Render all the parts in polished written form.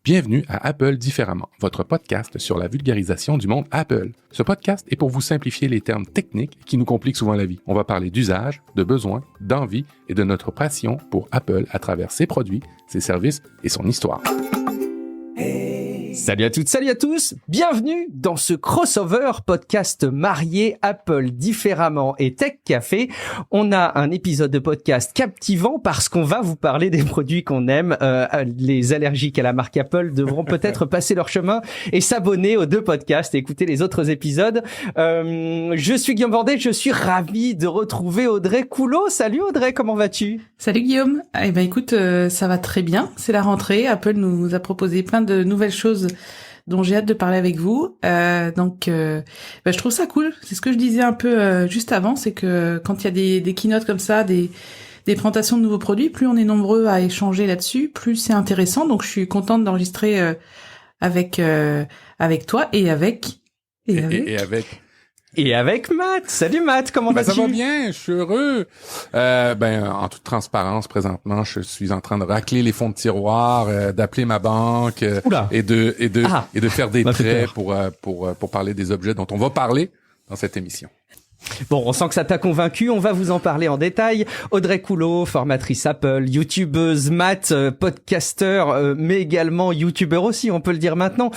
Bienvenue à Apple Différemment, votre podcast sur la vulgarisation du monde Apple. Ce podcast est pour vous simplifier les termes techniques qui nous compliquent souvent la vie. On va parler d'usage, de besoins, d'envie et de notre passion pour Apple à travers ses produits, ses services et son histoire. Salut à toutes, salut à tous, bienvenue dans ce crossover podcast marié Apple Différemment et Tech Café. On a un épisode de podcast captivant parce qu'on va vous parler des produits qu'on aime. Les allergiques à la marque Apple devront peut-être passer leur chemin et s'abonner aux deux podcasts et écouter les autres épisodes. Je suis Guillaume Bordet, je suis ravi de retrouver Audrey Coulot. Salut Audrey, comment vas-tu? Salut Guillaume. Eh ben écoute, ça va très bien. C'est la rentrée. Apple nous a proposé plein de nouvelles choses dont j'ai hâte de parler avec vous. Donc, je trouve ça cool. C'est ce que je disais un peu juste avant, c'est que quand il y a des keynotes comme ça, des présentations de nouveaux produits, plus on est nombreux à échanger là-dessus, plus c'est intéressant. Donc, je suis contente d'enregistrer avec toi et avec Matt. Salut Matt, comment vas-tu? Ça va bien, je suis heureux. En toute transparence, présentement, je suis en train de racler les fonds de tiroir, d'appeler ma banque et de faire des traits pour parler des objets dont on va parler dans cette émission. Bon, on sent que ça t'a convaincu, on va vous en parler en détail. Audrey Coulot, formatrice Apple, youtubeuse, Matt, podcasteur, mais également youtubeur aussi, on peut le dire maintenant.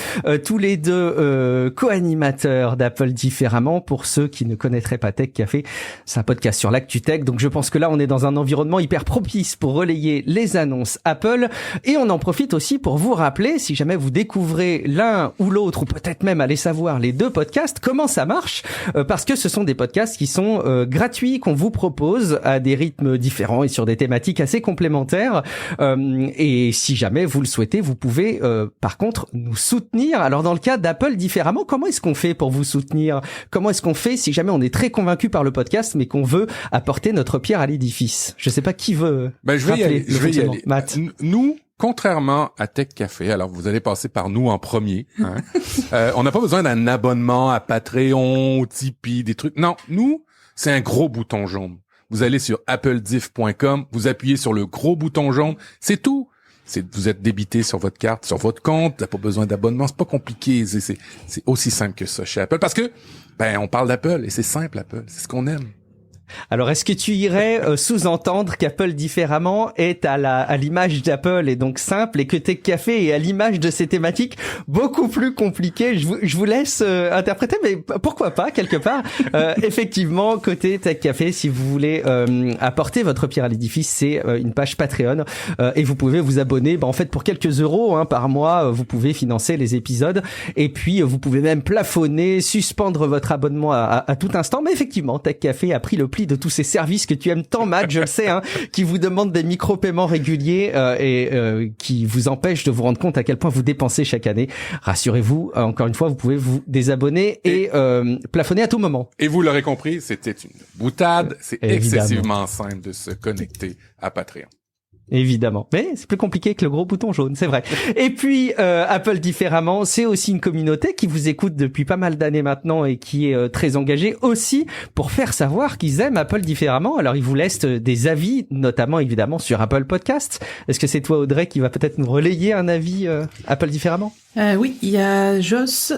Tous les deux co-animateurs d'Apple Différemment. Pour ceux qui ne connaîtraient pas Tech Café, c'est un podcast sur l'actu tech. Donc je pense que là, on est dans un environnement hyper propice pour relayer les annonces Apple. Et on en profite aussi pour vous rappeler, si jamais vous découvrez l'un ou l'autre, ou peut-être même aller savoir les deux podcasts, comment ça marche, parce que ce sont des podcasts qui sont gratuits, qu'on vous propose à des rythmes différents et sur des thématiques assez complémentaires. Et si jamais vous le souhaitez, vous pouvez par contre nous soutenir. Alors dans le cas d'Apple Différemment, comment est-ce qu'on fait pour vous soutenir? Comment est-ce qu'on fait si jamais on est très convaincu par le podcast mais qu'on veut apporter notre pierre à l'édifice? Je sais pas qui veut. Je vais y aller. Matt. Nous, contrairement à Tech Café, alors vous allez passer par nous en premier, hein, on n'a pas besoin d'un abonnement à Patreon, Tipeee, des trucs. Non, nous, c'est un gros bouton jaune. Vous allez sur applediff.com, vous appuyez sur le gros bouton jaune, c'est tout. Vous êtes débité sur votre carte, sur votre compte, t'as pas besoin d'abonnement, c'est pas compliqué, c'est aussi simple que ça chez Apple, parce que on parle d'Apple et c'est simple Apple, c'est ce qu'on aime. Alors, est-ce que tu irais sous-entendre qu'Apple Différemment est à l'image d'Apple et donc simple, et que Tech Café est à l'image de ces thématiques beaucoup plus compliquées? Je vous laisse interpréter, mais pourquoi pas, quelque part. Effectivement, côté Tech Café, si vous voulez apporter votre pierre à l'édifice, c'est une page Patreon, et vous pouvez vous abonner. En fait, pour quelques euros par mois, vous pouvez financer les épisodes, et puis vous pouvez même plafonner, suspendre votre abonnement à tout instant. Mais effectivement, Tech Café a pris le de tous ces services que tu aimes tant, Matt, je le sais, qui vous demandent des micro-paiements réguliers et qui vous empêchent de vous rendre compte à quel point vous dépensez chaque année. Rassurez-vous, encore une fois, vous pouvez vous désabonner et plafonner à tout moment. Et vous l'aurez compris, c'était une boutade. C'est excessivement simple de se connecter à Patreon. Évidemment. Mais c'est plus compliqué que le gros bouton jaune, c'est vrai. Et puis, Apple Différemment, c'est aussi une communauté qui vous écoute depuis pas mal d'années maintenant et qui est très engagée aussi pour faire savoir qu'ils aiment Apple Différemment. Alors, ils vous laissent des avis, notamment évidemment sur Apple Podcasts. Est-ce que c'est toi, Audrey, qui va peut-être nous relayer un avis Apple Différemment? Oui, il y a Joss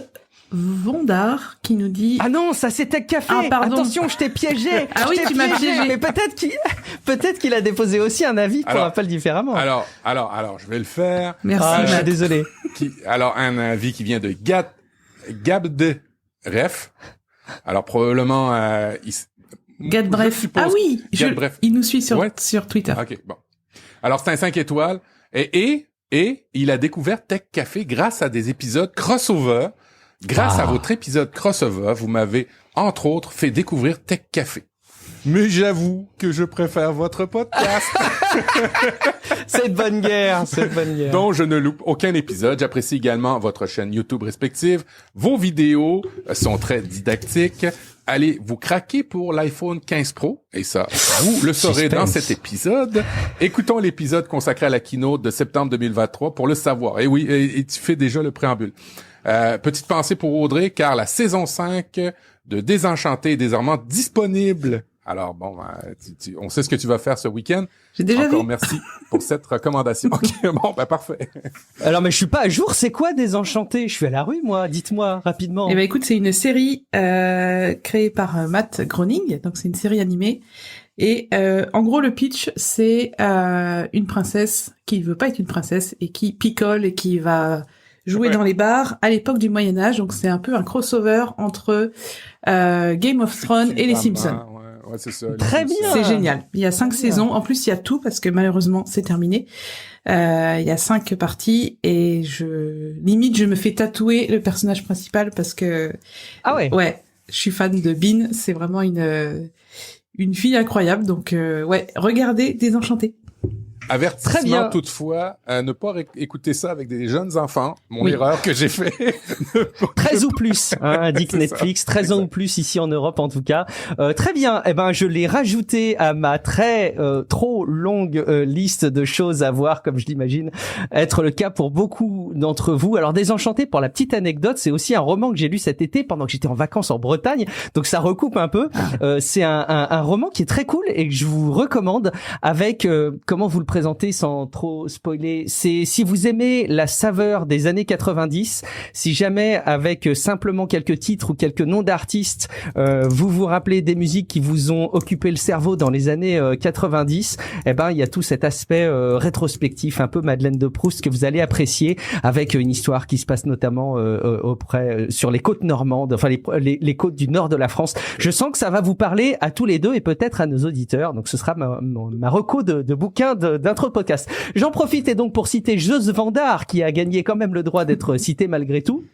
Vondar qui nous dit... Ah non, ça c'est Tech Café. Ah, pardon. Attention, je t'ai piégé. Ah oui, tu m'as piégé. Mais peut-être qu'il a déposé aussi un avis pour Apple Différemment. Alors, je vais le faire. Merci. Je suis désolé. Alors, un avis qui vient de Gabdref. Alors, probablement, Gadbref. Ah oui, il nous suit sur Twitter. OK, bon. Alors, c'est un 5 étoiles. Et il a découvert Tech Café grâce à des épisodes crossover. Grâce à votre épisode crossover, vous m'avez, entre autres, fait découvrir Tech Café. Mais j'avoue que je préfère votre podcast. C'est de bonne guerre, Donc, je ne loupe aucun épisode. J'apprécie également votre chaîne YouTube respective. Vos vidéos sont très didactiques. Allez vous craquer pour l'iPhone 15 Pro. Et ça, vous le saurez dans cet épisode. Écoutons l'épisode consacré à la keynote de septembre 2023 pour le savoir. Et oui, et tu fais déjà le préambule. Petite pensée pour Audrey, car la saison 5 de Désenchanté est désormais disponible Alors bon, on sait ce que tu vas faire ce week-end. J'ai déjà Encore vu. merci pour cette recommandation. Ok, bon, parfait. Alors, mais je suis pas à jour. C'est quoi Désenchanté? Je suis à la rue, moi. Dites-moi rapidement. Eh ben écoute, c'est une série créée par Matt Groening, donc c'est une série animée. Et en gros, le pitch, c'est une princesse qui veut pas être une princesse et qui picole et qui va jouer dans les bars à l'époque du Moyen-Âge. Donc c'est un peu un crossover entre Game of Thrones et les Simpsons. Ouais, c'est ça. Très bien. C'est génial. Il y a 5 saisons. En plus, il y a tout parce que malheureusement, c'est terminé. Il y a 5 parties et je me fais tatouer le personnage principal parce que Ah ouais. ouais, je suis fan de Bean. C'est vraiment une fille incroyable. Donc ouais, regardez Désenchanté. Avertissement Très bien. toutefois, ne pas écouter ça avec des jeunes enfants. Mon Oui. erreur que j'ai fait. 13 ou plus, hein, indique C'est Netflix. ça. 13 ans ou plus ici en Europe, en tout cas. Très bien. Eh ben, je l'ai rajouté à ma trop longue liste de choses à voir, comme je l'imagine être le cas pour beaucoup d'entre vous. Alors, Désenchanté, pour la petite anecdote, c'est aussi un roman que j'ai lu cet été pendant que j'étais en vacances en Bretagne. Donc, ça recoupe un peu. C'est un roman qui est très cool et que je vous recommande avec, comment vous le présenter sans trop spoiler. C'est si vous aimez la saveur des années 90, si jamais avec simplement quelques titres ou quelques noms d'artistes, vous vous rappelez des musiques qui vous ont occupé le cerveau dans les années 90, eh ben il y a tout cet aspect rétrospectif, un peu Madeleine de Proust que vous allez apprécier, avec une histoire qui se passe notamment sur les côtes normandes, enfin les côtes du nord de la France. Je sens que ça va vous parler à tous les deux et peut-être à nos auditeurs. Donc ce sera ma reco de bouquin d'intro de podcast. J'en profite et donc pour citer Jos Vandar, qui a gagné quand même le droit d'être cité malgré tout.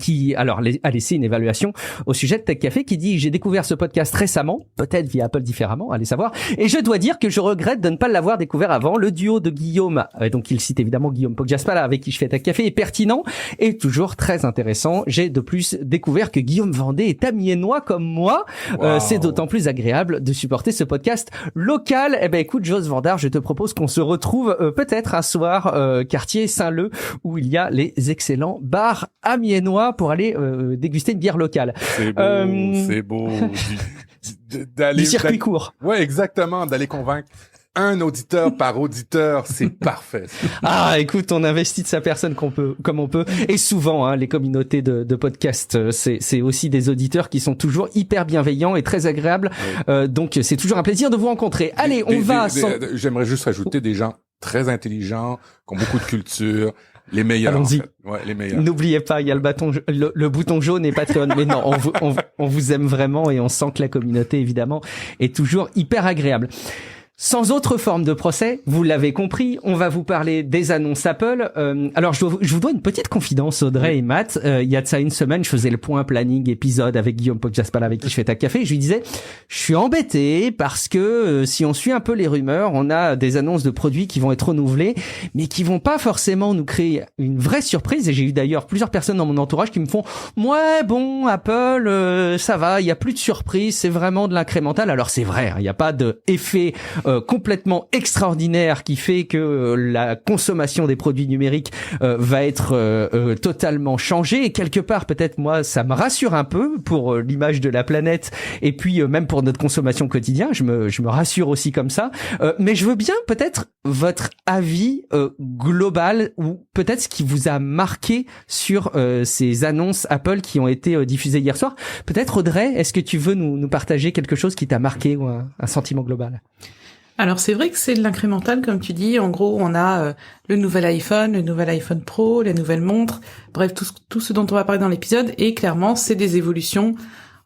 Qui alors a laissé une évaluation au sujet de Tech Café, qui dit: j'ai découvert ce podcast récemment, peut-être via Apple différemment, allez savoir, et je dois dire que je regrette de ne pas l'avoir découvert avant. Le duo de Guillaume, donc il cite évidemment Guillaume Poggiaspala avec qui je fais Tech Café, est pertinent et toujours très intéressant. J'ai de plus découvert que Guillaume Vendée est amiénois comme moi. Wow. C'est d'autant plus agréable de supporter ce podcast local. Eh ben écoute, Jos Vandar, je te propose qu'on se retrouve peut-être un soir quartier Saint-Leu, où il y a les excellents bars amiénois pour aller déguster une bière locale. C'est beau. Du circuit court. Ouais, exactement, d'aller convaincre un auditeur par auditeur, c'est parfait. Ah, écoute, on investit de sa personne comme on peut. Et souvent, hein, les communautés de podcasts, c'est aussi des auditeurs qui sont toujours hyper bienveillants et très agréables. Oui. Donc, c'est toujours un plaisir de vous rencontrer. Allez, on va... J'aimerais juste rajouter des gens très intelligents, qui ont beaucoup de culture. Les meilleurs. Allons-y. En fait. Ouais, les meilleurs. N'oubliez pas, il y a le bouton jaune et Patreon. Mais non, on vous aime vraiment et on sent que la communauté, évidemment, est toujours hyper agréable. Sans autre forme de procès, vous l'avez compris, on va vous parler des annonces Apple. Alors, je vous dois une petite confidence, Audrey et Matt. Il y a de ça une semaine, je faisais le point planning épisode avec Guillaume Poggiaspala, avec qui je fais Tech Café. Et je lui disais, je suis embêté parce que si on suit un peu les rumeurs, on a des annonces de produits qui vont être renouvelés, mais qui vont pas forcément nous créer une vraie surprise. Et j'ai eu d'ailleurs plusieurs personnes dans mon entourage qui me font, ouais, bon, Apple, ça va, il y a plus de surprise, c'est vraiment de l'incrémental. Alors c'est vrai, hein, il n'y a pas de effet complètement extraordinaire qui fait que la consommation des produits numériques va être totalement changée, et quelque part peut-être moi ça me rassure un peu pour l'image de la planète et puis même pour notre consommation quotidienne, je me rassure aussi comme ça, mais je veux bien peut-être votre avis global, ou peut-être ce qui vous a marqué sur ces annonces Apple qui ont été diffusées hier soir. Peut-être Audrey, est-ce que tu veux nous partager quelque chose qui t'a marqué, ou un sentiment global? Alors c'est vrai que c'est de l'incrémental, comme tu dis. En gros, on a le nouvel iPhone Pro, les nouvelles montres, bref, tout ce dont on va parler dans l'épisode. Et clairement, c'est des évolutions,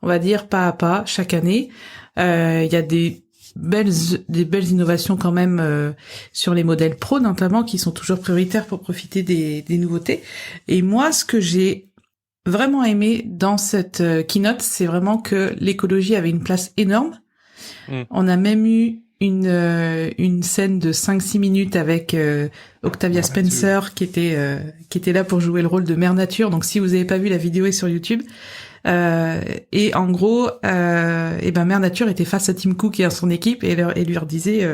on va dire, pas à pas, chaque année. Il y a des belles innovations quand même sur les modèles Pro, notamment, qui sont toujours prioritaires pour profiter des nouveautés. Et moi, ce que j'ai vraiment aimé dans cette keynote, c'est vraiment que l'écologie avait une place énorme. On a même eu une scène de 5-6 minutes avec Octavia Spencer qui était là pour jouer le rôle de Mère Nature. Donc si vous avez pas vu, la vidéo est sur YouTube. Et en gros, Mère Nature était face à Tim Cook et à son équipe et lui disait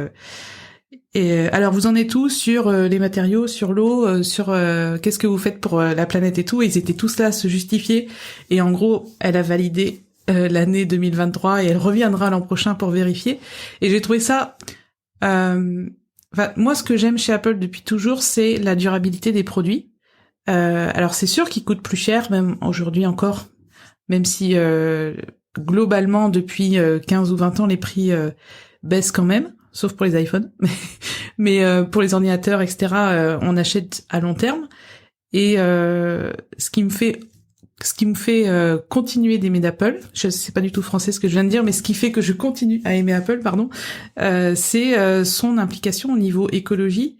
alors vous en êtes tous sur les matériaux, sur l'eau, sur qu'est-ce que vous faites pour la planète et tout. Et ils étaient tous là à se justifier. Et en gros, elle a validé l'année 2023 et elle reviendra l'an prochain pour vérifier. Et j'ai trouvé ça... moi, ce que j'aime chez Apple depuis toujours, c'est la durabilité des produits. Alors, c'est sûr qu'ils coûtent plus cher, même aujourd'hui encore, même si globalement, depuis 15 ou 20 ans, les prix baissent quand même, sauf pour les iPhones. Mais pour les ordinateurs, etc., on achète à long terme. Et ce qui me fait continuer d'aimer d'Apple, je sais pas du tout français ce que je viens de dire, mais ce qui fait que je continue à aimer Apple, c'est son implication au niveau écologie.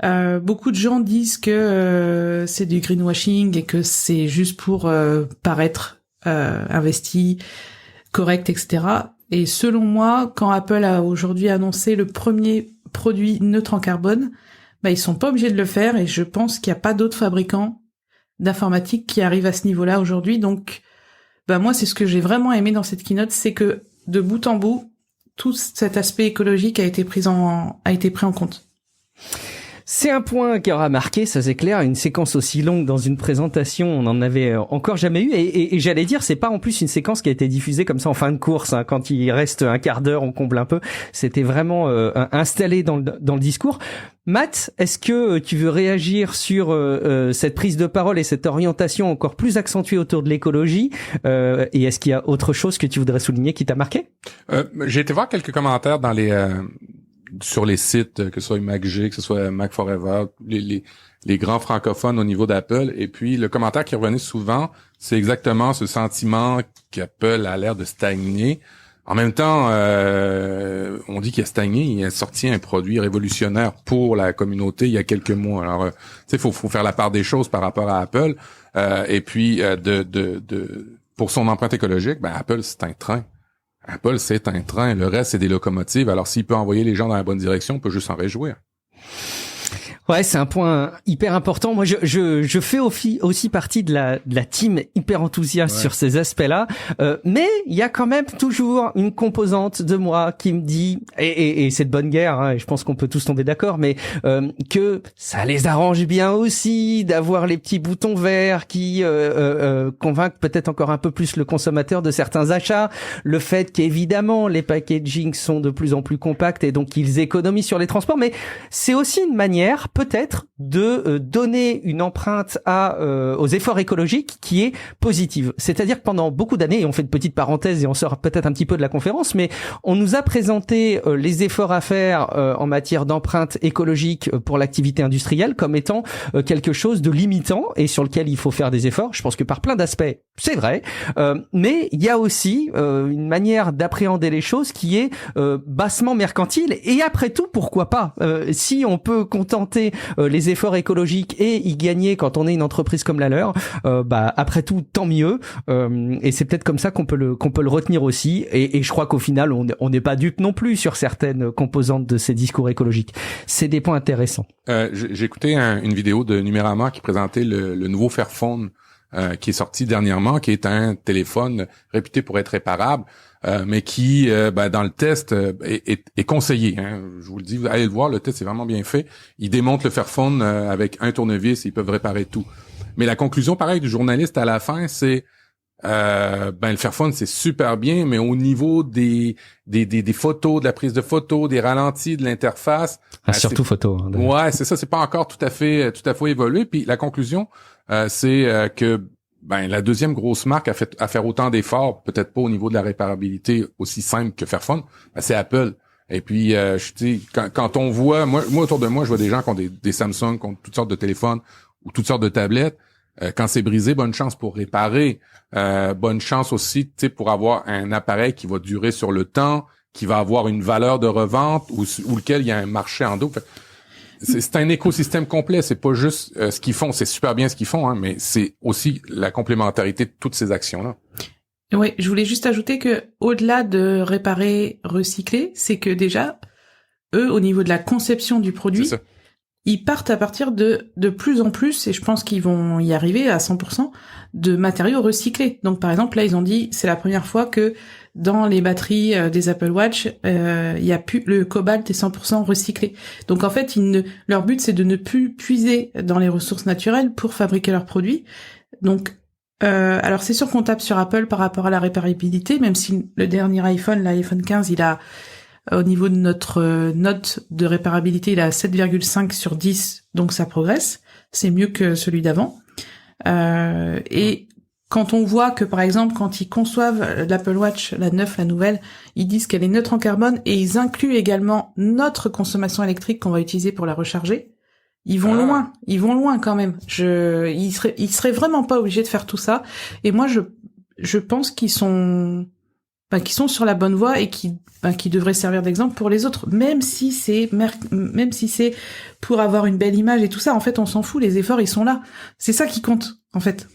Beaucoup de gens disent que c'est du greenwashing et que c'est juste pour paraître investi, correct, etc. Et selon moi, quand Apple a aujourd'hui annoncé le premier produit neutre en carbone, ils sont pas obligés de le faire et je pense qu'il n'y a pas d'autres fabricants d'informatique qui arrivent à ce niveau-là aujourd'hui. Donc, moi, c'est ce que j'ai vraiment aimé dans cette keynote, c'est que de bout en bout, tout cet aspect écologique a été pris en compte. C'est un point qui aura marqué, ça c'est clair, une séquence aussi longue dans une présentation, on n'en avait encore jamais eu. Et j'allais dire, c'est pas en plus une séquence qui a été diffusée comme ça en fin de course, hein, quand il reste un quart d'heure, on comble un peu. C'était vraiment installé dans le discours. Matt, est-ce que tu veux réagir sur cette prise de parole et cette orientation encore plus accentuée autour de l'écologie et est-ce qu'il y a autre chose que tu voudrais souligner qui t'a marqué? J'ai été voir quelques commentaires dans sur les sites, que ce soit MacG, que ce soit Mac Forever, les grands francophones au niveau d'Apple. Et puis, le commentaire qui revenait souvent, c'est exactement ce sentiment qu'Apple a l'air de stagner. En même temps, on dit qu'il a stagné, il a sorti un produit révolutionnaire pour la communauté il y a quelques mois. Alors, tu sais, faut faire la part des choses par rapport à Apple. Et puis, pour son empreinte écologique, Apple, c'est un train. Apple, c'est un train. Le reste, c'est des locomotives. Alors, s'il peut envoyer les gens dans la bonne direction, on peut juste s'en réjouir. Ouais, c'est un point hyper important. Moi, je fais aussi partie de la team hyper enthousiaste sur ces aspects-là. Mais il y a quand même toujours une composante de moi qui me dit, et c'est de bonne guerre, hein, et je pense qu'on peut tous tomber d'accord, mais que ça les arrange bien aussi d'avoir les petits boutons verts qui convainquent peut-être encore un peu plus le consommateur de certains achats. Le fait qu'évidemment les packagings sont de plus en plus compacts et donc ils économisent sur les transports, mais c'est aussi une manière peut-être de donner une empreinte aux efforts écologiques qui est positive. C'est-à-dire que pendant beaucoup d'années, et on fait une petite parenthèse et on sort peut-être un petit peu de la conférence, mais on nous a présenté les efforts à faire en matière d'empreinte écologique pour l'activité industrielle comme étant quelque chose de limitant et sur lequel il faut faire des efforts. Je pense que par plein d'aspects, c'est vrai, mais il y a aussi une manière d'appréhender les choses qui est bassement mercantile et après tout, pourquoi pas si on peut contenter les efforts écologiques et y gagner quand on est une entreprise comme la leur, après tout tant mieux et c'est peut-être comme ça qu'on peut le retenir aussi et je crois qu'au final on n'est pas dupe non plus sur certaines composantes de ces discours écologiques. C'est des points intéressants. J'ai écouté une vidéo de Numérama qui présentait le nouveau Fairphone qui est sorti dernièrement, qui est un téléphone réputé pour être réparable, mais qui, dans le test, est conseillé. Hein. Je vous le dis, allez le voir, le test est vraiment bien fait. Il démonte le Fairphone avec un tournevis, ils peuvent réparer tout. Mais la conclusion, pareil, du journaliste à la fin, c'est le Fairphone, c'est super bien, mais au niveau des photos, de la prise de photos, des ralentis, de l'interface... surtout photos. Hein, ouais, c'est ça, c'est pas encore tout à fait évolué. Puis la conclusion, c'est que la deuxième grosse marque à faire autant d'efforts, peut-être pas au niveau de la réparabilité aussi simple que Fairphone, c'est Apple. Et puis, je dis, quand on voit, moi autour de moi, je vois des gens qui ont des Samsung, qui ont toutes sortes de téléphones ou toutes sortes de tablettes. Quand c'est brisé, bonne chance pour réparer. Bonne chance aussi, tu sais, pour avoir un appareil qui va durer sur le temps, qui va avoir une valeur de revente ou lequel il y a un marché en dos. C'est un écosystème complet. C'est pas juste ce qu'ils font. C'est super bien ce qu'ils font, hein, mais c'est aussi la complémentarité de toutes ces actions-là. Oui, je voulais juste ajouter que au-delà de réparer, recycler, c'est que déjà, eux, au niveau de la conception du produit, ils partent à partir de plus en plus, et je pense qu'ils vont y arriver à 100%, de matériaux recyclés. Donc par exemple, là, ils ont dit, c'est la première fois que dans les batteries des Apple Watch, il y a plus le cobalt est 100% recyclé. Donc en fait, leur but, c'est de ne plus puiser dans les ressources naturelles pour fabriquer leurs produits. Donc Alors c'est sûr qu'on tape sur Apple par rapport à la réparabilité, même si le dernier iPhone, l'iPhone 15, il a au niveau de notre note de réparabilité, il a 7,5 sur 10, donc ça progresse. C'est mieux que celui d'avant. Et quand on voit que, par exemple, quand ils conçoivent l'Apple Watch, la 9, la nouvelle, ils disent qu'elle est neutre en carbone et ils incluent également notre consommation électrique qu'on va utiliser pour la recharger. Ils vont loin quand même. Ils seraient vraiment pas obligés de faire tout ça. Et moi, je pense qu'ils sont sur la bonne voie et qui devraient servir d'exemple pour les autres, même si c'est pour avoir une belle image et tout ça. En fait, on s'en fout. Les efforts, ils sont là. C'est ça qui compte, en fait.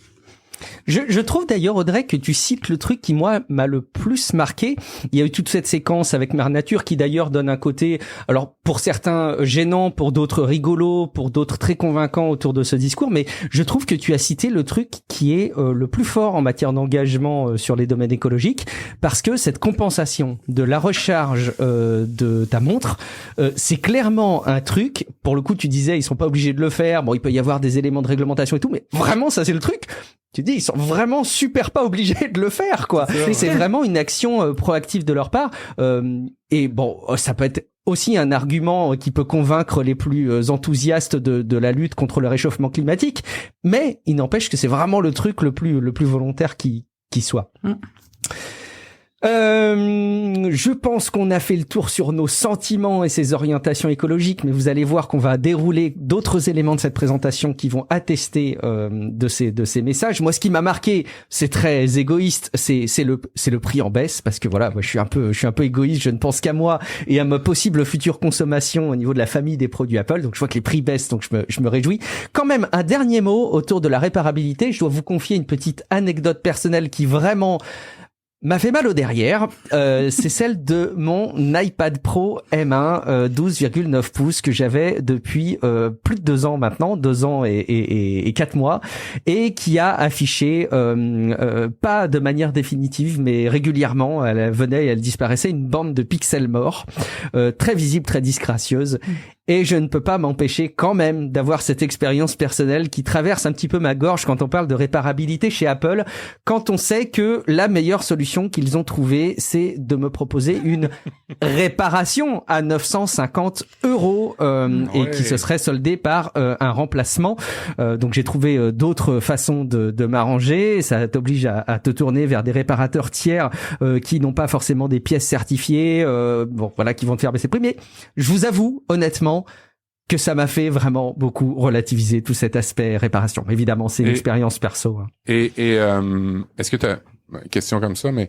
Je trouve d'ailleurs, Audrey, que tu cites le truc qui, moi, m'a le plus marqué. Il y a eu toute cette séquence avec Mère Nature qui, d'ailleurs, donne un côté, alors, pour certains, gênant, pour d'autres rigolo, pour d'autres très convaincant autour de ce discours, mais je trouve que tu as cité le truc qui est le plus fort en matière d'engagement sur les domaines écologiques, parce que cette compensation de la recharge de ta montre, c'est clairement un truc, pour le coup, tu disais, ils sont pas obligés de le faire, bon, il peut y avoir des éléments de réglementation et tout, mais vraiment, ça, c'est le truc. Tu dis, ils sont vraiment super pas obligés de le faire, quoi. C'est vraiment une action proactive de leur part. Et bon, ça peut être aussi un argument qui peut convaincre les plus enthousiastes de la lutte contre le réchauffement climatique. Mais il n'empêche que c'est vraiment le truc le plus volontaire qui soit. Je pense qu'on a fait le tour sur nos sentiments et ses orientations écologiques, mais vous allez voir qu'on va dérouler d'autres éléments de cette présentation qui vont attester de ces messages. Moi, ce qui m'a marqué, c'est très égoïste, c'est le prix en baisse, parce que voilà, moi, je suis un peu égoïste, je ne pense qu'à moi et à ma possible future consommation au niveau de la famille des produits Apple. Donc je vois que les prix baissent, donc je me réjouis. Quand même, un dernier mot autour de la réparabilité. Je dois vous confier une petite anecdote personnelle qui vraiment m'a fait mal au derrière. C'est celle de mon iPad Pro M1 12,9 pouces que j'avais depuis plus de 2 ans maintenant, 2 ans et 4 mois, et qui a affiché pas de manière définitive, mais régulièrement, elle venait et elle disparaissait, une bande de pixels morts, très visible, très disgracieuse. Et je ne peux pas m'empêcher quand même d'avoir cette expérience personnelle qui traverse un petit peu ma gorge quand on parle de réparabilité chez Apple, quand on sait que la meilleure solution qu'ils ont trouvée, c'est de me proposer une réparation à 950 € et qui se serait soldée par un remplacement. Donc j'ai trouvé d'autres façons de m'arranger. Ça t'oblige à te tourner vers des réparateurs tiers qui n'ont pas forcément des pièces certifiées, bon voilà, qui vont te faire baisser le prix. Mais je vous avoue, honnêtement, que ça m'a fait vraiment beaucoup relativiser tout cet aspect réparation. Évidemment, c'est une expérience perso. Hein. Et est-ce que tu as question comme ça, mais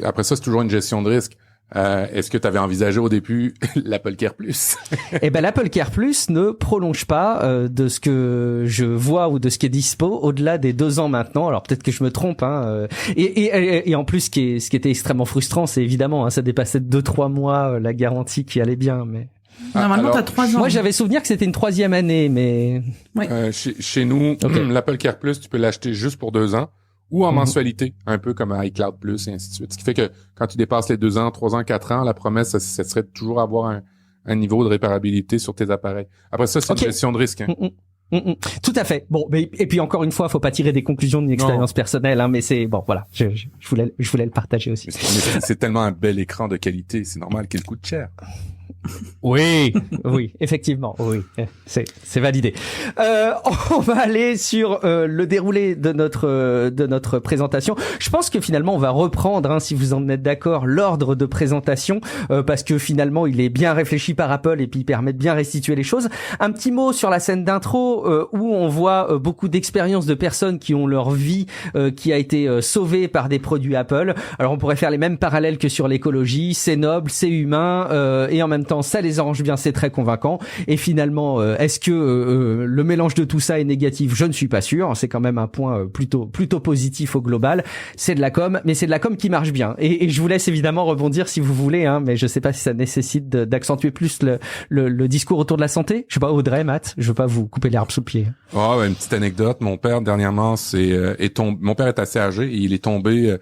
après ça, c'est toujours une gestion de risque. Est-ce que tu avais envisagé au début l'Apple Care Plus? Eh ben, l'Apple Care Plus ne prolonge pas de ce que je vois ou de ce qui est dispo au-delà des 2 ans maintenant. Alors peut-être que je me trompe, hein. Et en plus, ce qui était extrêmement frustrant, c'est évidemment, hein, ça dépassait de 2-3 mois la garantie qui allait bien, mais. Normalement, t'as 3 ans. Moi, j'avais souvenir que c'était une 3e année, mais. Oui. Chez nous, l'Apple Care Plus, tu peux l'acheter juste pour 2 ans. Ou en mensualité, un peu comme iCloud Plus et ainsi de suite. Ce qui fait que quand tu dépasses les 2 ans, 3 ans, 4 ans, la promesse, ça serait toujours avoir un niveau de réparabilité sur tes appareils. Après ça, c'est une gestion de risque. Hein. Tout à fait. Bon, mais, et puis encore une fois, faut pas tirer des conclusions d'une expérience personnelle, hein, mais c'est bon, voilà. Je voulais le partager aussi. C'est tellement un bel écran de qualité, c'est normal qu'il coûte cher. Oui, oui, effectivement, oui, c'est validé. On va aller sur le déroulé de notre présentation. Je pense que finalement on va reprendre, hein, si vous en êtes d'accord, l'ordre de présentation parce que finalement il est bien réfléchi par Apple et puis il permet de bien restituer les choses. Un petit mot sur la scène d'intro où on voit beaucoup d'expériences de personnes qui ont leur vie qui a été sauvée par des produits Apple. Alors on pourrait faire les mêmes parallèles que sur l'écologie, c'est noble, c'est humain et en même temps ça les arrange bien, c'est très convaincant. Et finalement, est-ce que le mélange de tout ça est négatif? Je ne suis pas sûr. C'est quand même un point plutôt positif au global. C'est de la com, mais c'est de la com qui marche bien. Et je vous laisse évidemment rebondir si vous voulez, hein, mais je sais pas si ça nécessite d'accentuer plus le discours autour de la santé. Je sais pas, Audrey, Matt, je veux pas vous couper l'herbe sous le pied. Oh, une petite anecdote. Mon père dernièrement mon père est assez âgé et il est tombé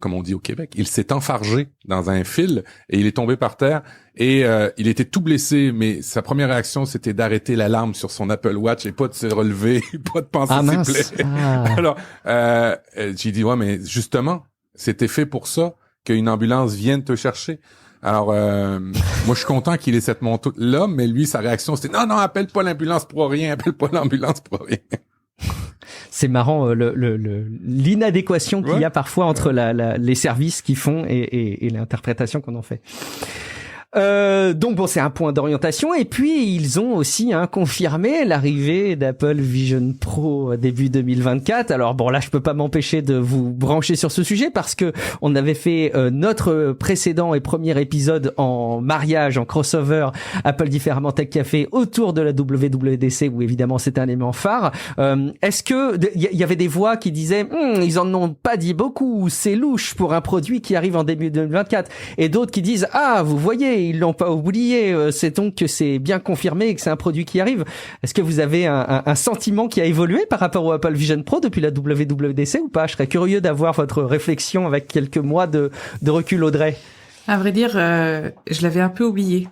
comme on dit au Québec. Il s'est enfargé dans un fil et il est tombé par terre et il était tout blessé, mais sa première réaction, c'était d'arrêter l'alarme sur son Apple Watch et pas de se relever, pas de penser s'il plaît. Alors, j'ai dit, ouais, mais justement, c'était fait pour ça, qu'une ambulance vienne te chercher. Alors, moi, je suis content qu'il ait cette moto-là, mais lui, sa réaction, c'était non, appelle pas l'ambulance pour rien, appelle pas l'ambulance pour rien. C'est marrant l'inadéquation qu'il y a parfois entre les services qu'ils font et l'interprétation qu'on en fait. Donc bon, c'est un point d'orientation. Et puis ils ont aussi confirmé l'arrivée d'Apple Vision Pro début 2024. Alors bon, là je peux pas m'empêcher de vous brancher sur ce sujet parce que on avait fait notre précédent et premier épisode en mariage, en crossover Apple Différemment Tech Café autour de la WWDC où évidemment c'est un élément phare. Est-ce que il y avait des voix qui disaient ils en ont pas dit beaucoup, c'est louche pour un produit qui arrive en début 2024, et d'autres qui disent vous voyez, ils l'ont pas oublié, c'est donc que c'est bien confirmé et que c'est un produit qui arrive. Est-ce que vous avez un sentiment qui a évolué par rapport au Apple Vision Pro depuis la WWDC ou pas? Je serais curieux d'avoir votre réflexion avec quelques mois de recul, Audrey. À vrai dire, je l'avais un peu oublié.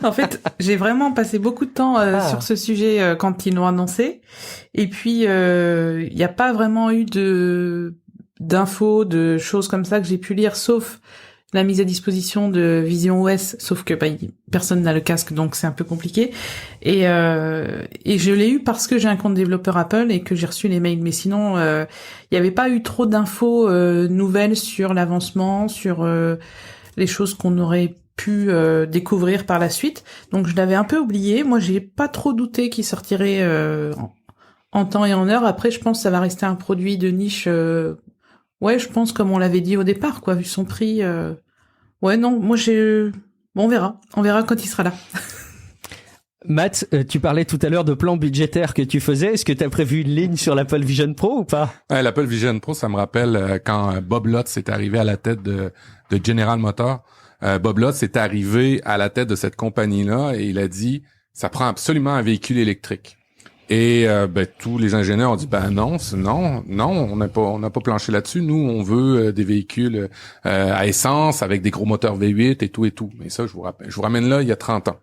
En fait, j'ai vraiment passé beaucoup de temps sur ce sujet quand ils l'ont annoncé. Et puis, il n'y a pas vraiment eu d'infos, de choses comme ça que j'ai pu lire, sauf la mise à disposition de Vision OS, sauf que personne n'a le casque, donc c'est un peu compliqué. Et je l'ai eu parce que j'ai un compte développeur Apple et que j'ai reçu les mails. Mais sinon, il n'y avait pas eu trop d'infos nouvelles sur l'avancement, sur les choses qu'on aurait pu découvrir par la suite. Donc je l'avais un peu oublié. Moi, j'ai pas trop douté qu'il sortirait en temps et en heure. Après, je pense que ça va rester un produit de niche. Ouais, je pense comme on l'avait dit au départ, vu son prix. Ouais, non, moi bon, on verra quand il sera là. Matt, tu parlais tout à l'heure de plan budgétaire que tu faisais. Est-ce que tu as prévu une ligne sur l'Apple Vision Pro ou pas? Ouais, l'Apple Vision Pro, ça me rappelle quand Bob Lutz est arrivé à la tête de General Motors. Bob Lutz est arrivé à la tête de cette compagnie-là et il a dit, ça prend absolument un véhicule électrique. Et tous les ingénieurs ont dit non, on n'a pas planché là-dessus. Nous, on veut des véhicules à essence avec des gros moteurs V8 et tout. Mais ça, je vous ramène là il y a 30 ans.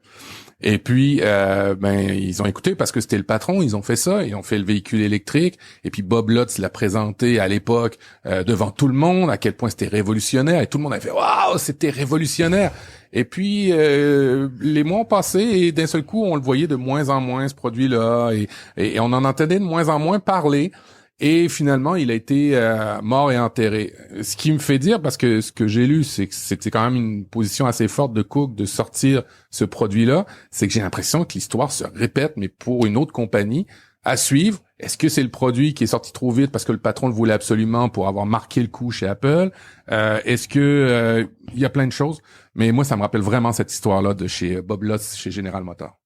Et puis ils ont écouté parce que c'était le patron, ils ont fait ça, ils ont fait le véhicule électrique. Et puis Bob Lutz l'a présenté à l'époque devant tout le monde à quel point c'était révolutionnaire et tout le monde a fait waouh, c'était révolutionnaire. Et puis les mois ont passé et d'un seul coup on le voyait de moins en moins ce produit-là et on en entendait de moins en moins parler. Et finalement, il a été mort et enterré. Ce qui me fait dire, parce que ce que j'ai lu, c'est que c'était quand même une position assez forte de Cook de sortir ce produit-là, c'est que j'ai l'impression que l'histoire se répète, mais pour une autre compagnie, à suivre. Est-ce que c'est le produit qui est sorti trop vite parce que le patron le voulait absolument pour avoir marqué le coup chez Apple? Est-ce que il y a plein de choses? Mais moi, ça me rappelle vraiment cette histoire-là de chez Bob Lutz, chez General Motors.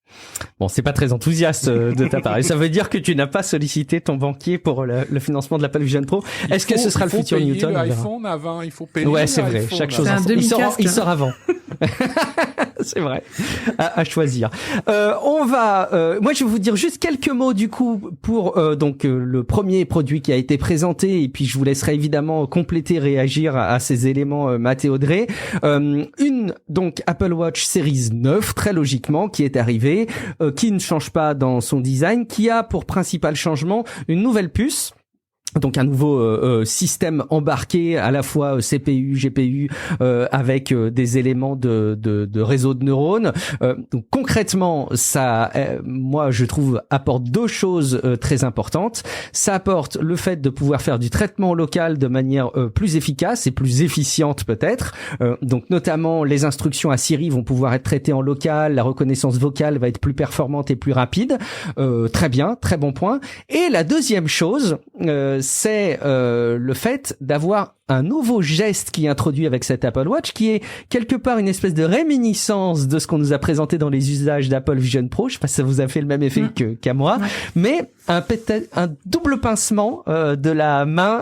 Bon, c'est pas très enthousiaste de ta part. Et ça veut dire que tu n'as pas sollicité ton banquier pour le financement de l'Apple Vision Pro. Est-ce que ce sera le futur Newton? L'iPhone avant, il faut payer. Ouais, c'est vrai. Chaque chose. Il sort avant. C'est vrai. À choisir. Moi, je vais vous dire juste quelques mots du coup pour le premier produit qui a été présenté, et puis je vous laisserai évidemment compléter, réagir à ces éléments, Matt et Audrey. Une Apple Watch Series 9, très logiquement, qui est arrivée, qui ne change pas dans son design, qui a pour principal changement une nouvelle puce. Donc un nouveau système embarqué, à la fois CPU, GPU, avec des éléments de réseau de neurones. Donc concrètement, ça, moi je trouve, apporte deux choses très importantes. Ça apporte le fait de pouvoir faire du traitement local de manière plus efficace et plus efficiente peut-être. Donc notamment les instructions à Siri vont pouvoir être traitées en local, la reconnaissance vocale va être plus performante et plus rapide. Très bien, très bon point. Et la deuxième chose, c'est le fait d'avoir un nouveau geste qui est introduit avec cette Apple Watch, qui est quelque part une espèce de réminiscence de ce qu'on nous a présenté dans les usages d'Apple Vision Pro. Je sais pas si ça vous a fait le même effet qu'à moi, mais un double pincement de la main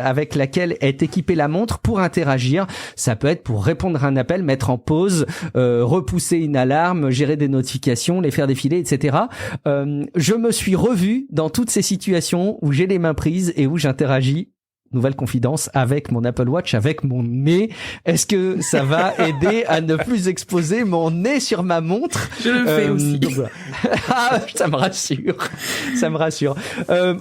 avec laquelle est équipée la montre pour interagir. Ça peut être pour répondre à un appel, mettre en pause, repousser une alarme, gérer des notifications, les faire défiler, etc. Je me suis revu dans toutes ces situations où j'ai les mains prises et où j'interagis nouvelle confidence, avec mon Apple Watch, avec mon nez, est-ce que ça va aider à ne plus exposer mon nez sur ma montre? Je le fais aussi. Donc, voilà. Ça me rassure.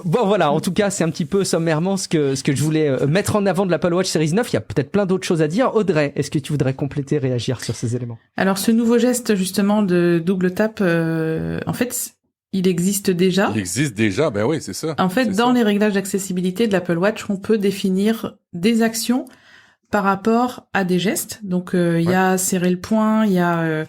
Bon voilà, en tout cas, c'est un petit peu sommairement ce que je voulais mettre en avant de l'Apple Watch Series 9. Il y a peut-être plein d'autres choses à dire. Audrey, est-ce que tu voudrais compléter, réagir sur ces éléments? Alors ce nouveau geste justement de double tap, en fait, il existe déjà. Il existe déjà, ben oui, c'est ça. En fait, dans les réglages d'accessibilité de l'Apple Watch, on peut définir des actions par rapport à des gestes. Donc il y a serrer le poing, il y a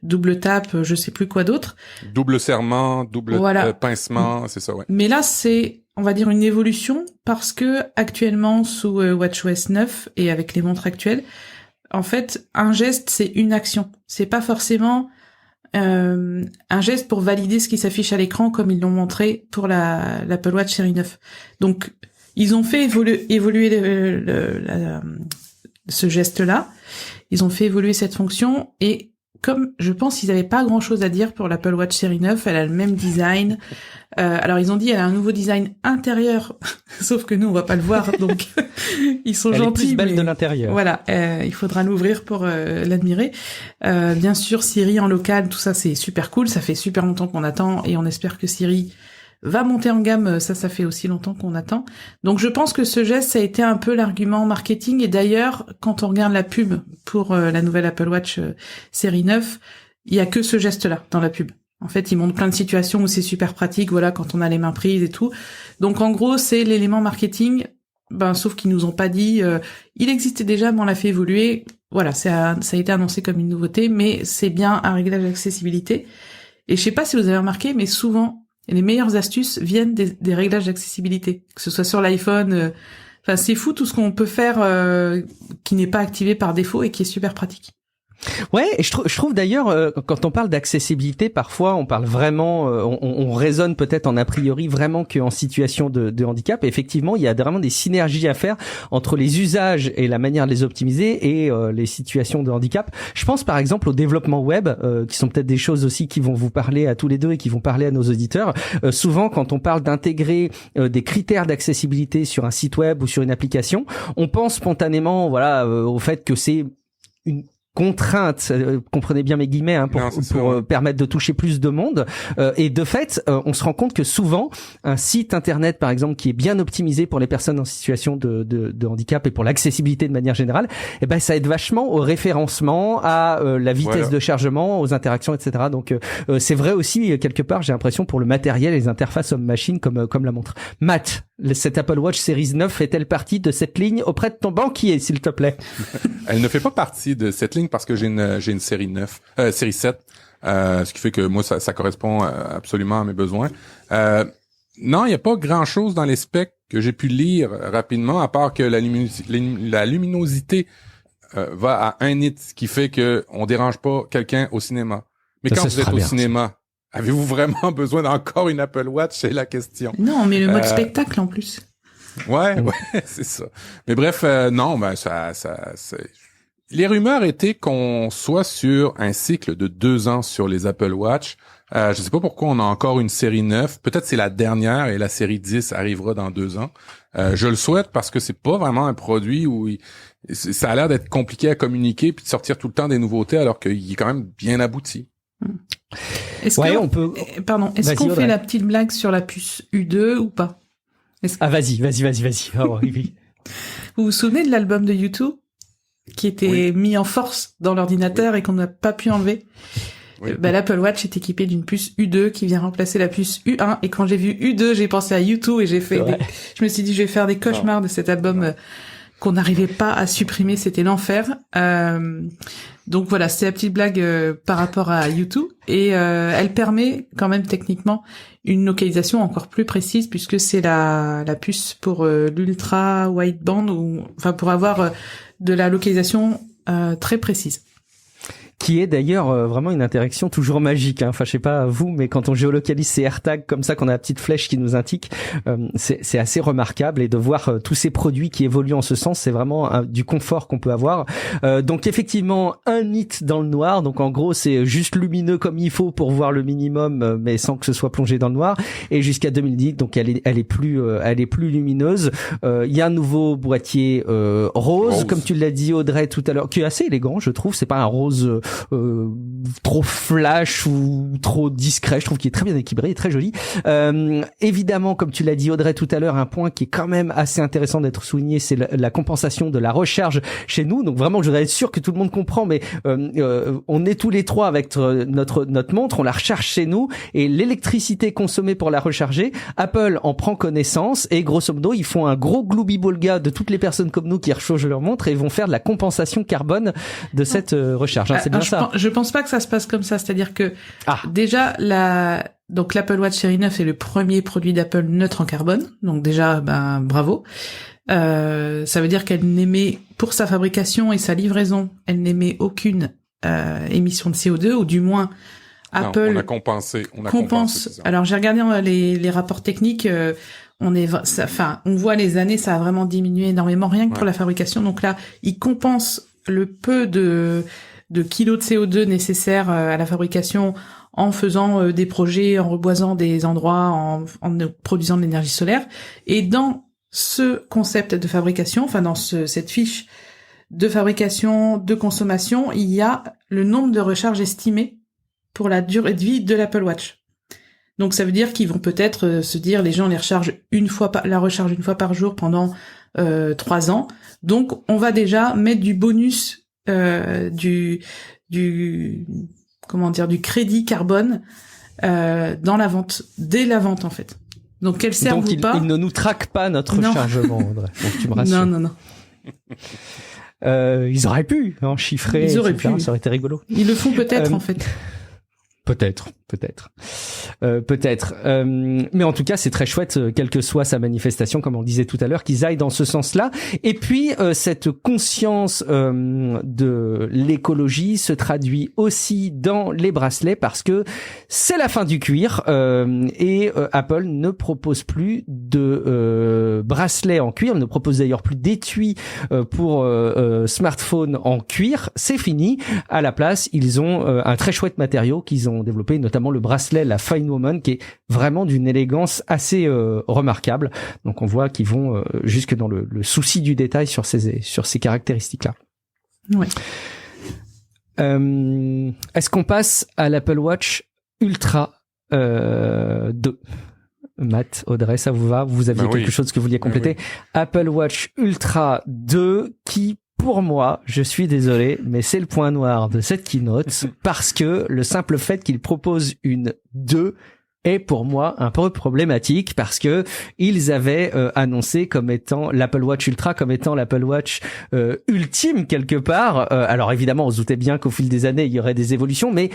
double tap, je sais plus quoi d'autre. Double serrement, double pincement, c'est ça, ouais. Mais là, c'est, on va dire, une évolution parce que actuellement sous WatchOS 9 et avec les montres actuelles, en fait, un geste c'est une action. C'est pas forcément un geste pour valider ce qui s'affiche à l'écran comme ils l'ont montré pour l'Apple Watch série 9. Donc ils ont fait évoluer ce geste-là, ils ont fait évoluer cette fonction et comme je pense qu'ils n'avaient pas grand-chose à dire pour l'Apple Watch série 9, elle a le même design. Alors ils ont dit elle a un nouveau design intérieur, sauf que nous on va pas le voir, donc ils sont elle gentils. Elle est plus belle mais de l'intérieur. Voilà, il faudra l'ouvrir pour l'admirer. Bien sûr Siri en local, tout ça c'est super cool, ça fait super longtemps qu'on attend et on espère que Siri va monter en gamme, ça fait aussi longtemps qu'on attend. Donc je pense que ce geste, ça a été un peu l'argument marketing, et d'ailleurs, quand on regarde la pub pour la nouvelle Apple Watch série 9, il y a que ce geste-là dans la pub. En fait, ils montrent plein de situations où c'est super pratique, voilà, quand on a les mains prises et tout. Donc en gros, c'est l'élément marketing, sauf qu'ils nous ont pas dit, il existait déjà, mais on l'a fait évoluer. Voilà, ça a été annoncé comme une nouveauté, mais c'est bien un réglage d'accessibilité. Et je sais pas si vous avez remarqué, mais souvent, les meilleures astuces viennent des réglages d'accessibilité, que ce soit sur l'iPhone. Enfin, c'est fou tout ce qu'on peut faire qui n'est pas activé par défaut et qui est super pratique. Ouais, et je trouve d'ailleurs, quand on parle d'accessibilité, parfois on parle vraiment, on raisonne peut-être en a priori vraiment qu'en situation de handicap. Et effectivement, il y a vraiment des synergies à faire entre les usages et la manière de les optimiser et les situations de handicap. Je pense par exemple au développement web, qui sont peut-être des choses aussi qui vont vous parler à tous les deux et qui vont parler à nos auditeurs. Souvent, quand on parle d'intégrer des critères d'accessibilité sur un site web ou sur une application, on pense spontanément, au fait que c'est une contrainte, comprenez bien mes guillemets, pour permettre de toucher plus de monde. Et de fait, on se rend compte que souvent, un site internet, par exemple, qui est bien optimisé pour les personnes en situation de handicap et pour l'accessibilité de manière générale, ça aide vachement au référencement, à la vitesse de chargement, aux interactions, etc. Donc, c'est vrai aussi, quelque part, j'ai l'impression, pour le matériel et les interfaces homme-machine comme la montre. Matt, cette Apple Watch Series 9 fait-elle partie de cette ligne auprès de ton banquier, s'il te plaît? Elle ne fait pas partie de cette ligne parce que j'ai une série 9, série 7, ce qui fait que moi ça correspond absolument à mes besoins. Non, il n'y a pas grand-chose dans les specs que j'ai pu lire rapidement, à part que la luminosité va à 1 nit, ce qui fait que on dérange pas quelqu'un au cinéma. Mais quand vous êtes au cinéma, avez-vous vraiment besoin d'encore une Apple Watch? C'est la question. Non, mais le mode spectacle en plus. Ouais, c'est ça. Mais bref, non, ça les rumeurs étaient qu'on soit sur un cycle de 2 ans sur les Apple Watch. Je sais pas pourquoi on a encore une série 9. Peut-être c'est la dernière et la série 10 arrivera dans 2 ans. Je le souhaite parce que c'est pas vraiment un produit où ça a l'air d'être compliqué à communiquer puis de sortir tout le temps des nouveautés alors qu'il est quand même bien abouti. Est-ce qu'on fait la petite blague sur la puce U2 ou pas? Vas-y. Oh, oui. Vous vous souvenez de l'album de U2 qui était mis en force dans l'ordinateur et qu'on n'a pas pu enlever? Oui. L'Apple Watch est équipé d'une puce U2 qui vient remplacer la puce U1, et quand j'ai vu U2, j'ai pensé à U2 et je me suis dit je vais faire des cauchemars de cet album qu'on n'arrivait pas à supprimer, c'était l'enfer. Donc voilà, c'est la petite blague par rapport à U2 et elle permet quand même techniquement une localisation encore plus précise puisque c'est la puce pour l'ultra wideband pour avoir de la localisation très précise. qui est d'ailleurs vraiment une interaction toujours magique. Enfin, je sais pas vous, mais quand on géolocalise ces AirTags comme ça, qu'on a la petite flèche qui nous indique, c'est assez remarquable, et de voir tous ces produits qui évoluent en ce sens, c'est vraiment du confort qu'on peut avoir. Donc effectivement, un nit dans le noir. Donc en gros, c'est juste lumineux comme il faut pour voir le minimum, mais sans que ce soit plongé dans le noir. Et jusqu'à 2010, donc elle est plus lumineuse. Il y a un nouveau boîtier rose, comme tu l'as dit Audrey tout à l'heure, qui est assez élégant, je trouve. C'est pas un rose trop flash ou trop discret. Je trouve qu'il est très bien équilibré et très joli. Évidemment, comme tu l'as dit Audrey tout à l'heure, un point qui est quand même assez intéressant d'être souligné, c'est la compensation de la recharge chez nous. Donc vraiment, je voudrais être sûr que tout le monde comprend, mais on est tous les trois avec notre montre, on la recharge chez nous, et l'électricité consommée pour la recharger, Apple en prend connaissance, et grosso modo, ils font un gros gloubi-boulga de toutes les personnes comme nous qui rechargent leur montre, et vont faire de la compensation carbone de cette recharge. C'est bien ça. Je pense pas que ça se passe comme ça, c'est-à-dire que déjà donc l'Apple Watch série 9 est le premier produit d'Apple neutre en carbone, donc déjà bravo. Ça veut dire qu'elle n'émet, pour sa fabrication et sa livraison, elle n'émet aucune émission de CO2, ou du moins Apple compense. Alors j'ai regardé les rapports techniques, on voit les années, ça a vraiment diminué énormément, rien que pour la fabrication. Donc là, ils compensent le peu de kilos de CO2 nécessaires à la fabrication en faisant des projets, en reboisant des endroits, en produisant de l'énergie solaire. Et dans ce concept de fabrication, dans cette fiche de fabrication, de consommation, il y a le nombre de recharges estimées pour la durée de vie de l'Apple Watch. Donc ça veut dire qu'ils vont peut-être se dire, les gens la rechargent une fois par jour pendant 3 ans. Donc on va déjà mettre du bonus, du crédit carbone dans la vente, dès la vente en fait. Donc qu'elle serve ou pas. Donc ils ne nous traquent pas notre rechargement, Audrey. Donc tu me rassures. Non. Ils auraient pu chiffrer. Ils auraient pu. Ça aurait été rigolo. Ils le font peut-être en fait. Peut-être. Mais en tout cas, c'est très chouette, quelle que soit sa manifestation, comme on disait tout à l'heure, qu'ils aillent dans ce sens-là. Et puis, cette conscience de l'écologie se traduit aussi dans les bracelets, parce que c'est la fin du cuir, et Apple ne propose plus de bracelets en cuir, ne propose d'ailleurs plus d'étui pour smartphone en cuir. C'est fini. À la place, ils ont un très chouette matériau qu'ils ont développé, notamment le bracelet, la Fine Woman, qui est vraiment d'une élégance assez remarquable. Donc on voit qu'ils vont jusque dans le souci du détail sur ces caractéristiques-là. Ouais. Est-ce qu'on passe à l'Apple Watch Ultra 2? Matt, Audrey, ça vous va? Vous aviez quelque chose que vous vouliez compléter? Oui. Apple Watch Ultra 2 qui, pour moi, je suis désolé, mais c'est le point noir de cette keynote, parce que le simple fait qu'il propose une 2 est pour moi un peu problématique, parce que ils avaient annoncé comme étant l'Apple Watch Ultra, comme étant l'Apple Watch ultime quelque part. Alors évidemment, on se doutait bien qu'au fil des années, il y aurait des évolutions, mais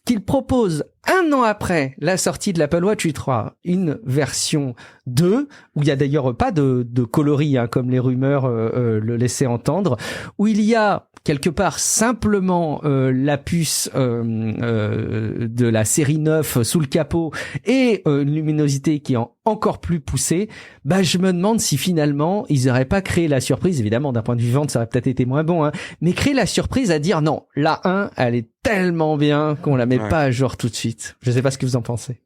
qu'il propose 1 an après la sortie de l'Apple Watch Ultra une version 2, où il y a d'ailleurs pas de coloris, comme les rumeurs le laissaient entendre, où il y a quelque part simplement la puce de la série 9 sous le capot et une luminosité qui est encore plus poussée. Je me demande si finalement ils auraient pas créé la surprise, évidemment d'un point de vue vente ça aurait peut-être été moins bon, mais créer la surprise à dire non, la 1 elle est tellement bien qu'on la met pas à jour tout de suite. Je sais pas ce que vous en pensez.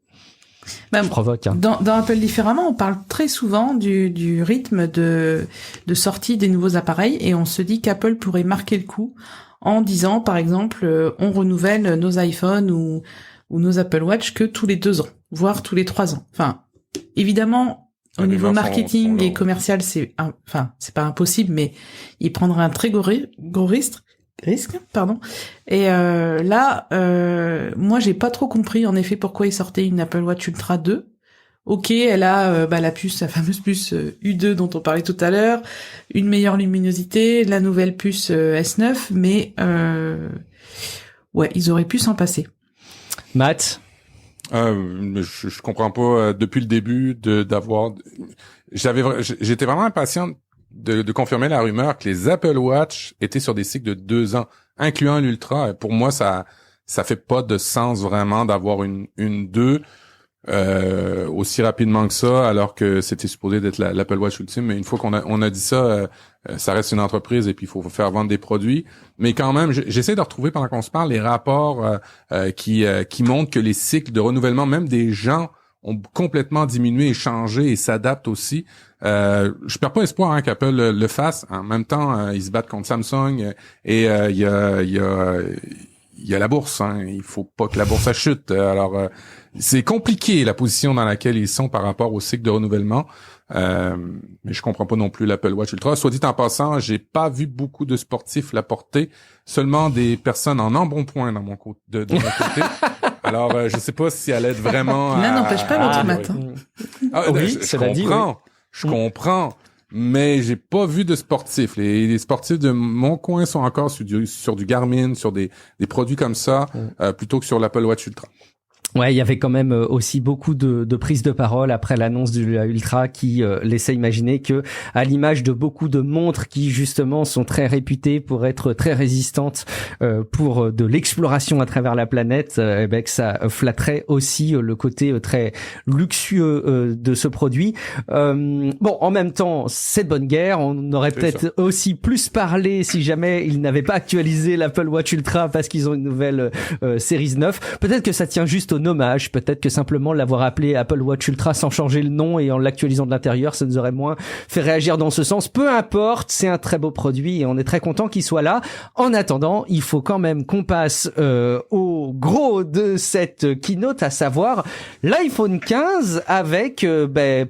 Je provoque. Dans Apple Différemment, on parle très souvent du rythme de sortie des nouveaux appareils, et on se dit qu'Apple pourrait marquer le coup en disant, par exemple, on renouvelle nos iPhones ou nos Apple Watch que tous les 2 ans, voire tous les 3 ans. Enfin, évidemment, au niveau marketing et commercial, c'est pas impossible, mais il prendra un très gros risque. Et là, moi j'ai pas trop compris en effet pourquoi ils sortaient une Apple Watch Ultra 2. Ok, elle a la fameuse puce U2 dont on parlait tout à l'heure, une meilleure luminosité, la nouvelle puce S9, mais ils auraient pu s'en passer. Matt, je comprends pas depuis le début j'étais vraiment impatient de confirmer la rumeur que les Apple Watch étaient sur des cycles de 2 ans. incluant l'Ultra. Pour moi, ça fait pas de sens vraiment d'avoir une 2 aussi rapidement que ça, alors que c'était supposé d'être l'Apple Watch ultime. Mais une fois qu'on a dit ça, ça reste une entreprise et puis il faut faire vendre des produits. Mais quand même, j'essaie de retrouver pendant qu'on se parle les rapports qui montrent que les cycles de renouvellement, même des gens, ont complètement diminué et changé et s'adaptent aussi. Je perds pas espoir qu'Apple le fasse. En même temps, ils se battent contre Samsung et il y a la bourse. Il faut pas que la bourse chute. Alors c'est compliqué la position dans laquelle ils sont par rapport au cycle de renouvellement. Mais je comprends pas non plus l'Apple Watch Ultra. Soit dit en passant, j'ai pas vu beaucoup de sportifs la porter, seulement des personnes en embonpoint de mon côté. Alors je sais pas si elle aide vraiment. L'un n'empêche pas l'autre matin. Oui, je comprends. Mais j'ai pas vu de sportifs. Les sportifs de mon coin sont encore sur du Garmin, sur des produits comme ça, plutôt que sur l'Apple Watch Ultra. Ouais, il y avait quand même aussi beaucoup de prises de parole après l'annonce de la Ultra qui laissait imaginer que, à l'image de beaucoup de montres qui justement sont très réputées pour être très résistantes pour de l'exploration à travers la planète, que ça flatterait aussi le côté très luxueux de ce produit. Bon, en même temps, c'est de bonne guerre. On aurait peut-être aussi plus parlé si jamais ils n'avaient pas actualisé l'Apple Watch Ultra parce qu'ils ont une nouvelle Series 9. Peut-être que ça tient juste au hommage, peut-être que simplement l'avoir appelé Apple Watch Ultra sans changer le nom et en l'actualisant de l'intérieur, ça nous aurait moins fait réagir dans ce sens. Peu importe, c'est un très beau produit et on est très content qu'il soit là. En attendant, il faut quand même qu'on passe au gros de cette keynote, à savoir l'iPhone 15 avec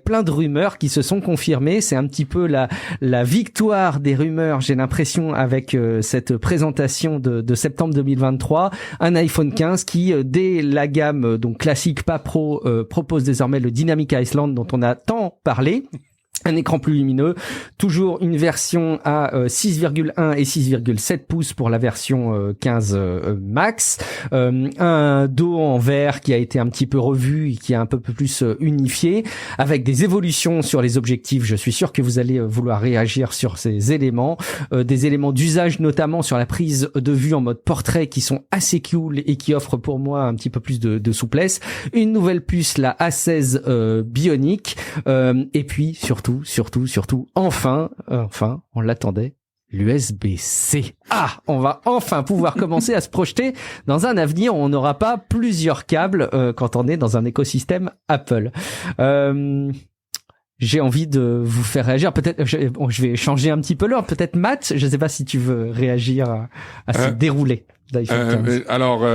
plein de rumeurs qui se sont confirmées. C'est un petit peu la victoire des rumeurs, j'ai l'impression, avec cette présentation de septembre 2023. Un iPhone 15 qui, dès la gamme donc classique, pas pro, propose désormais le Dynamic Island dont on a tant parlé. Un écran plus lumineux, toujours une version à 6,1 et 6,7 pouces pour la version 15 Max, un dos en verre qui a été un petit peu revu et qui est un peu plus unifié, avec des évolutions sur les objectifs. Je suis sûr que vous allez vouloir réagir sur ces éléments, des éléments d'usage notamment sur la prise de vue en mode portrait qui sont assez cool et qui offrent pour moi un petit peu plus de souplesse, une nouvelle puce, la A16 Bionic, et puis surtout, enfin, on l'attendait, l'USB-C. On va enfin pouvoir commencer à se projeter dans un avenir où on n'aura pas plusieurs câbles quand on est dans un écosystème Apple. J'ai envie de vous faire réagir. Peut-être, je vais changer un petit peu l'ordre. Peut-être Matt, je ne sais pas si tu veux réagir à ce déroulé d'iPhone 15. Alors,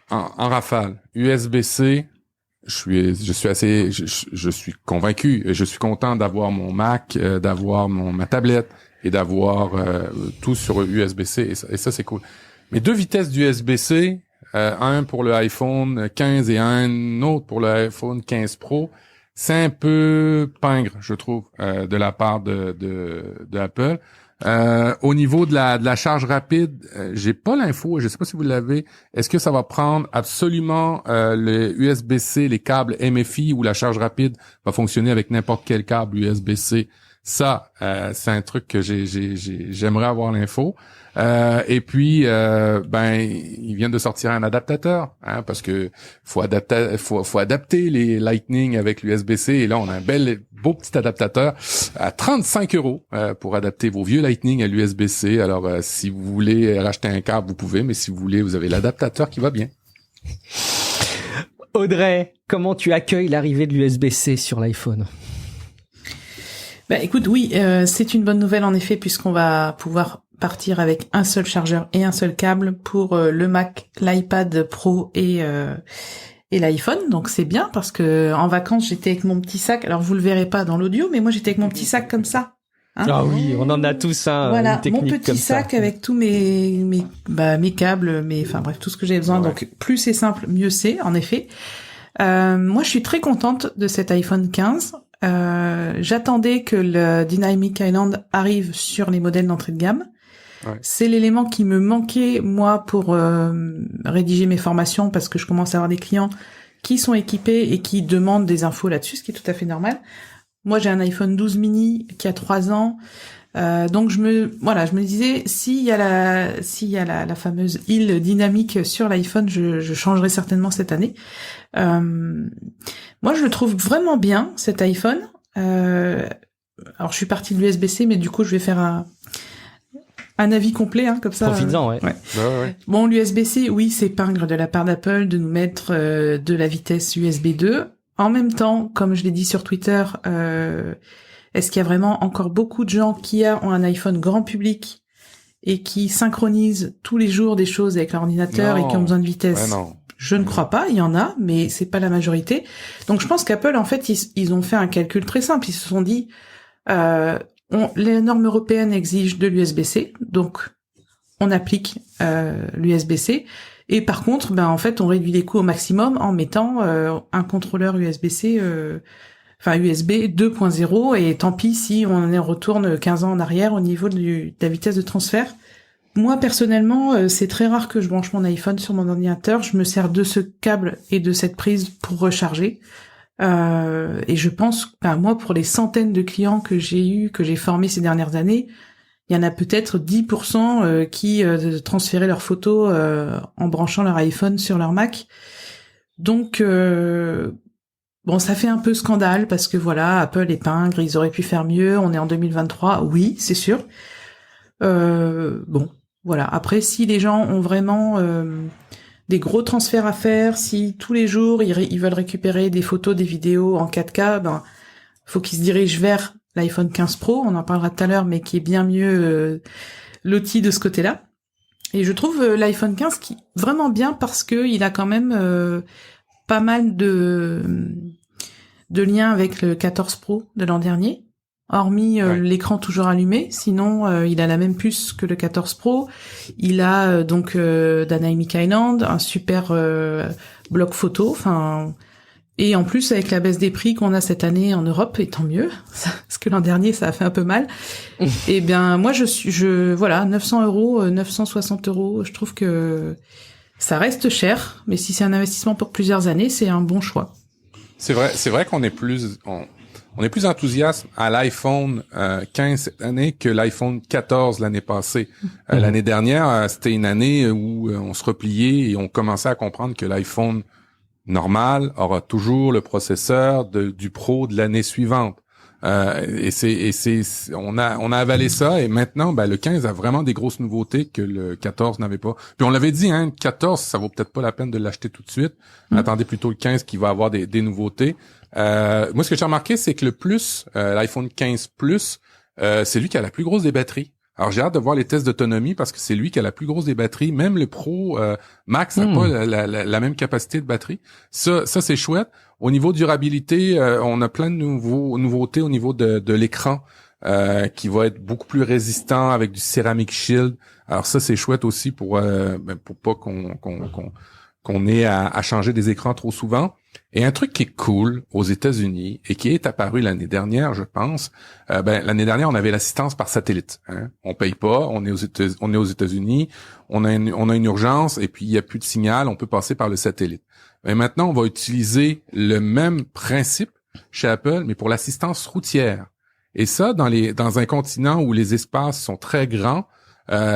en rafale, USB-C. Je suis convaincu et je suis content d'avoir mon Mac, d'avoir ma tablette et d'avoir tout sur USB-C et ça c'est cool. Mais 2 vitesses d'USB-C, un pour le iPhone 15 et un autre pour le iPhone 15 Pro, c'est un peu pingre, je trouve, de la part de Apple. Au niveau de la charge rapide, j'ai pas l'info, je sais pas si vous l'avez. Est-ce que ça va prendre absolument le USB-C, les câbles MFI, ou la charge rapide va fonctionner avec n'importe quel câble USB-C? Ça, c'est un truc que j'aimerais avoir l'info. Et puis, ils viennent de sortir un adaptateur, parce que faut adapter les Lightning avec l'USB-C. Et là, on a un beau petit adaptateur à 35 € pour adapter vos vieux Lightning à l'USB-C. Alors, si vous voulez racheter un câble, vous pouvez, mais si vous voulez, vous avez l'adaptateur qui va bien. Audrey, comment tu accueilles l'arrivée de l'USB-C sur l'iPhone? Écoute, oui, c'est une bonne nouvelle en effet, puisqu'on va pouvoir partir avec un seul chargeur et un seul câble pour le Mac, l'iPad Pro et l'iPhone. Donc c'est bien, parce que en vacances j'étais avec mon petit sac. Alors vous le verrez pas dans l'audio, mais moi j'étais avec mon petit sac comme ça. Ah oui, on en a tous voilà, une technique mon petit sac ça. avec tous mes câbles, tout ce que j'ai besoin. Ouais. Donc plus c'est simple, mieux c'est, en effet. Moi je suis très contente de cet iPhone 15. J'attendais que le Dynamic Island arrive sur les modèles d'entrée de gamme. Ouais. C'est l'élément qui me manquait, moi, pour rédiger mes formations, parce que je commence à avoir des clients qui sont équipés et qui demandent des infos là-dessus, ce qui est tout à fait normal. Moi, j'ai un iPhone 12 mini qui a 3 ans. Donc je me disais, s'il y a la fameuse île dynamique sur l'iPhone, je changerai certainement cette année. Moi, je le trouve vraiment bien, cet iPhone. Alors, je suis partie de l'USB-C, mais du coup, je vais faire un avis complet, comme ça. Profites-en, ouais. Ouais. Bon, l'USB-C, oui, c'est pingre de la part d'Apple de nous mettre de la vitesse USB 2. En même temps, comme je l'ai dit sur Twitter, est-ce qu'il y a vraiment encore beaucoup de gens qui ont un iPhone grand public et qui synchronisent tous les jours des choses avec leur ordinateur et qui ont besoin de vitesse? Non. Je ne crois pas, il y en a, mais c'est pas la majorité. Donc je pense qu'Apple, en fait, ils ont fait un calcul très simple. Ils se sont dit, les normes européennes exigent de l'USB-C, donc on applique l'USB-C. Et par contre, en fait, on réduit les coûts au maximum en mettant un contrôleur USB-C, USB 2.0, et tant pis si on retourne 15 ans en arrière au niveau de la vitesse de transfert. Moi, personnellement, c'est très rare que je branche mon iPhone sur mon ordinateur. Je me sers de ce câble et de cette prise pour recharger. Et je pense, moi, pour les centaines de clients que j'ai formés ces dernières années, il y en a peut-être 10% qui transféraient leurs photos en branchant leur iPhone sur leur Mac. Donc, ça fait un peu scandale parce que voilà, Apple épingle, ils auraient pu faire mieux. On est en 2023, oui, c'est sûr. Voilà. Après, si les gens ont vraiment des gros transferts à faire, si tous les jours ils veulent récupérer des photos, des vidéos en 4K, faut qu'ils se dirigent vers l'iPhone 15 Pro, on en parlera tout à l'heure, mais qui est bien mieux loti de ce côté-là. Et je trouve l'iPhone 15 qui vraiment bien parce que il a quand même pas mal de liens avec le 14 Pro de l'an dernier. Hormis l'écran toujours allumé, sinon il a la même puce que le 14 Pro. Il a Dynamic Island, un super bloc photo, et en plus avec la baisse des prix qu'on a cette année en Europe, et tant mieux, parce que l'an dernier ça a fait un peu mal. Et bien moi 900 €, 960 €, je trouve que ça reste cher, mais si c'est un investissement pour plusieurs années, c'est un bon choix. C'est vrai qu'on est plus on est plus enthousiaste à l'iPhone 15 cette année que l'iPhone 14 l'année passée. L'année dernière, c'était une année où on se repliait et on commençait à comprendre que l'iPhone normal aura toujours le processeur du Pro de l'année suivante. On a avalé ça, et maintenant, le 15 a vraiment des grosses nouveautés que le 14 n'avait pas. Puis on l'avait dit, le 14, ça vaut peut-être pas la peine de l'acheter tout de suite. Attendez plutôt le 15 qui va avoir des nouveautés. Moi, ce que j'ai remarqué, c'est que l'iPhone 15 Plus, c'est lui qui a la plus grosse des batteries. Alors, j'ai hâte de voir les tests d'autonomie parce que c'est lui qui a la plus grosse des batteries. Même le Pro Max n'a pas la même capacité de batterie. Ça c'est chouette. Au niveau durabilité, on a plein de nouveautés au niveau de l'écran qui va être beaucoup plus résistant avec du Ceramic Shield. Alors ça, c'est chouette aussi pour pas qu'on ait à changer des écrans trop souvent. Et un truc qui est cool aux États-Unis et qui est apparu l'année dernière, je pense, l'année dernière, on avait l'assistance par satellite. On paye pas, on est aux États-Unis, on a une urgence et puis il y a plus de signal, on peut passer par le satellite. Mais maintenant, on va utiliser le même principe chez Apple, mais pour l'assistance routière. Et ça, dans un continent où les espaces sont très grands,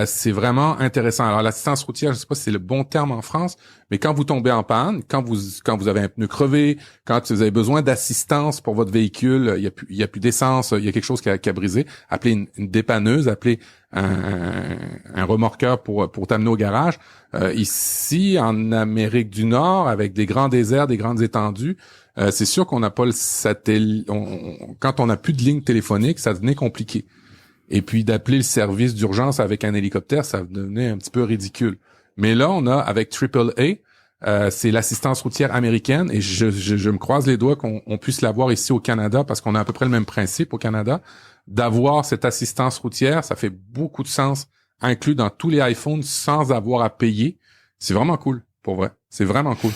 c'est vraiment intéressant. Alors l'assistance routière, je sais pas si c'est le bon terme en France, mais quand vous tombez en panne, quand vous avez un pneu crevé, quand vous avez besoin d'assistance pour votre véhicule, il y a plus d'essence, il y a quelque chose qui a brisé, appelez une dépanneuse, appelez un remorqueur pour t'amener au garage. Ici en Amérique du Nord, avec des grands déserts, des grandes étendues, c'est sûr qu'on n'a pas le satellite. Quand on n'a plus de ligne téléphonique, ça devenait compliqué. Et puis d'appeler le service d'urgence avec un hélicoptère, ça devenait un petit peu ridicule. Mais là, on a avec AAA, c'est l'assistance routière américaine, et je me croise les doigts qu'on puisse l'avoir ici au Canada, parce qu'on a à peu près le même principe au Canada, d'avoir cette assistance routière. Ça fait beaucoup de sens, inclus dans tous les iPhones sans avoir à payer. C'est vraiment cool, pour vrai. C'est vraiment cool.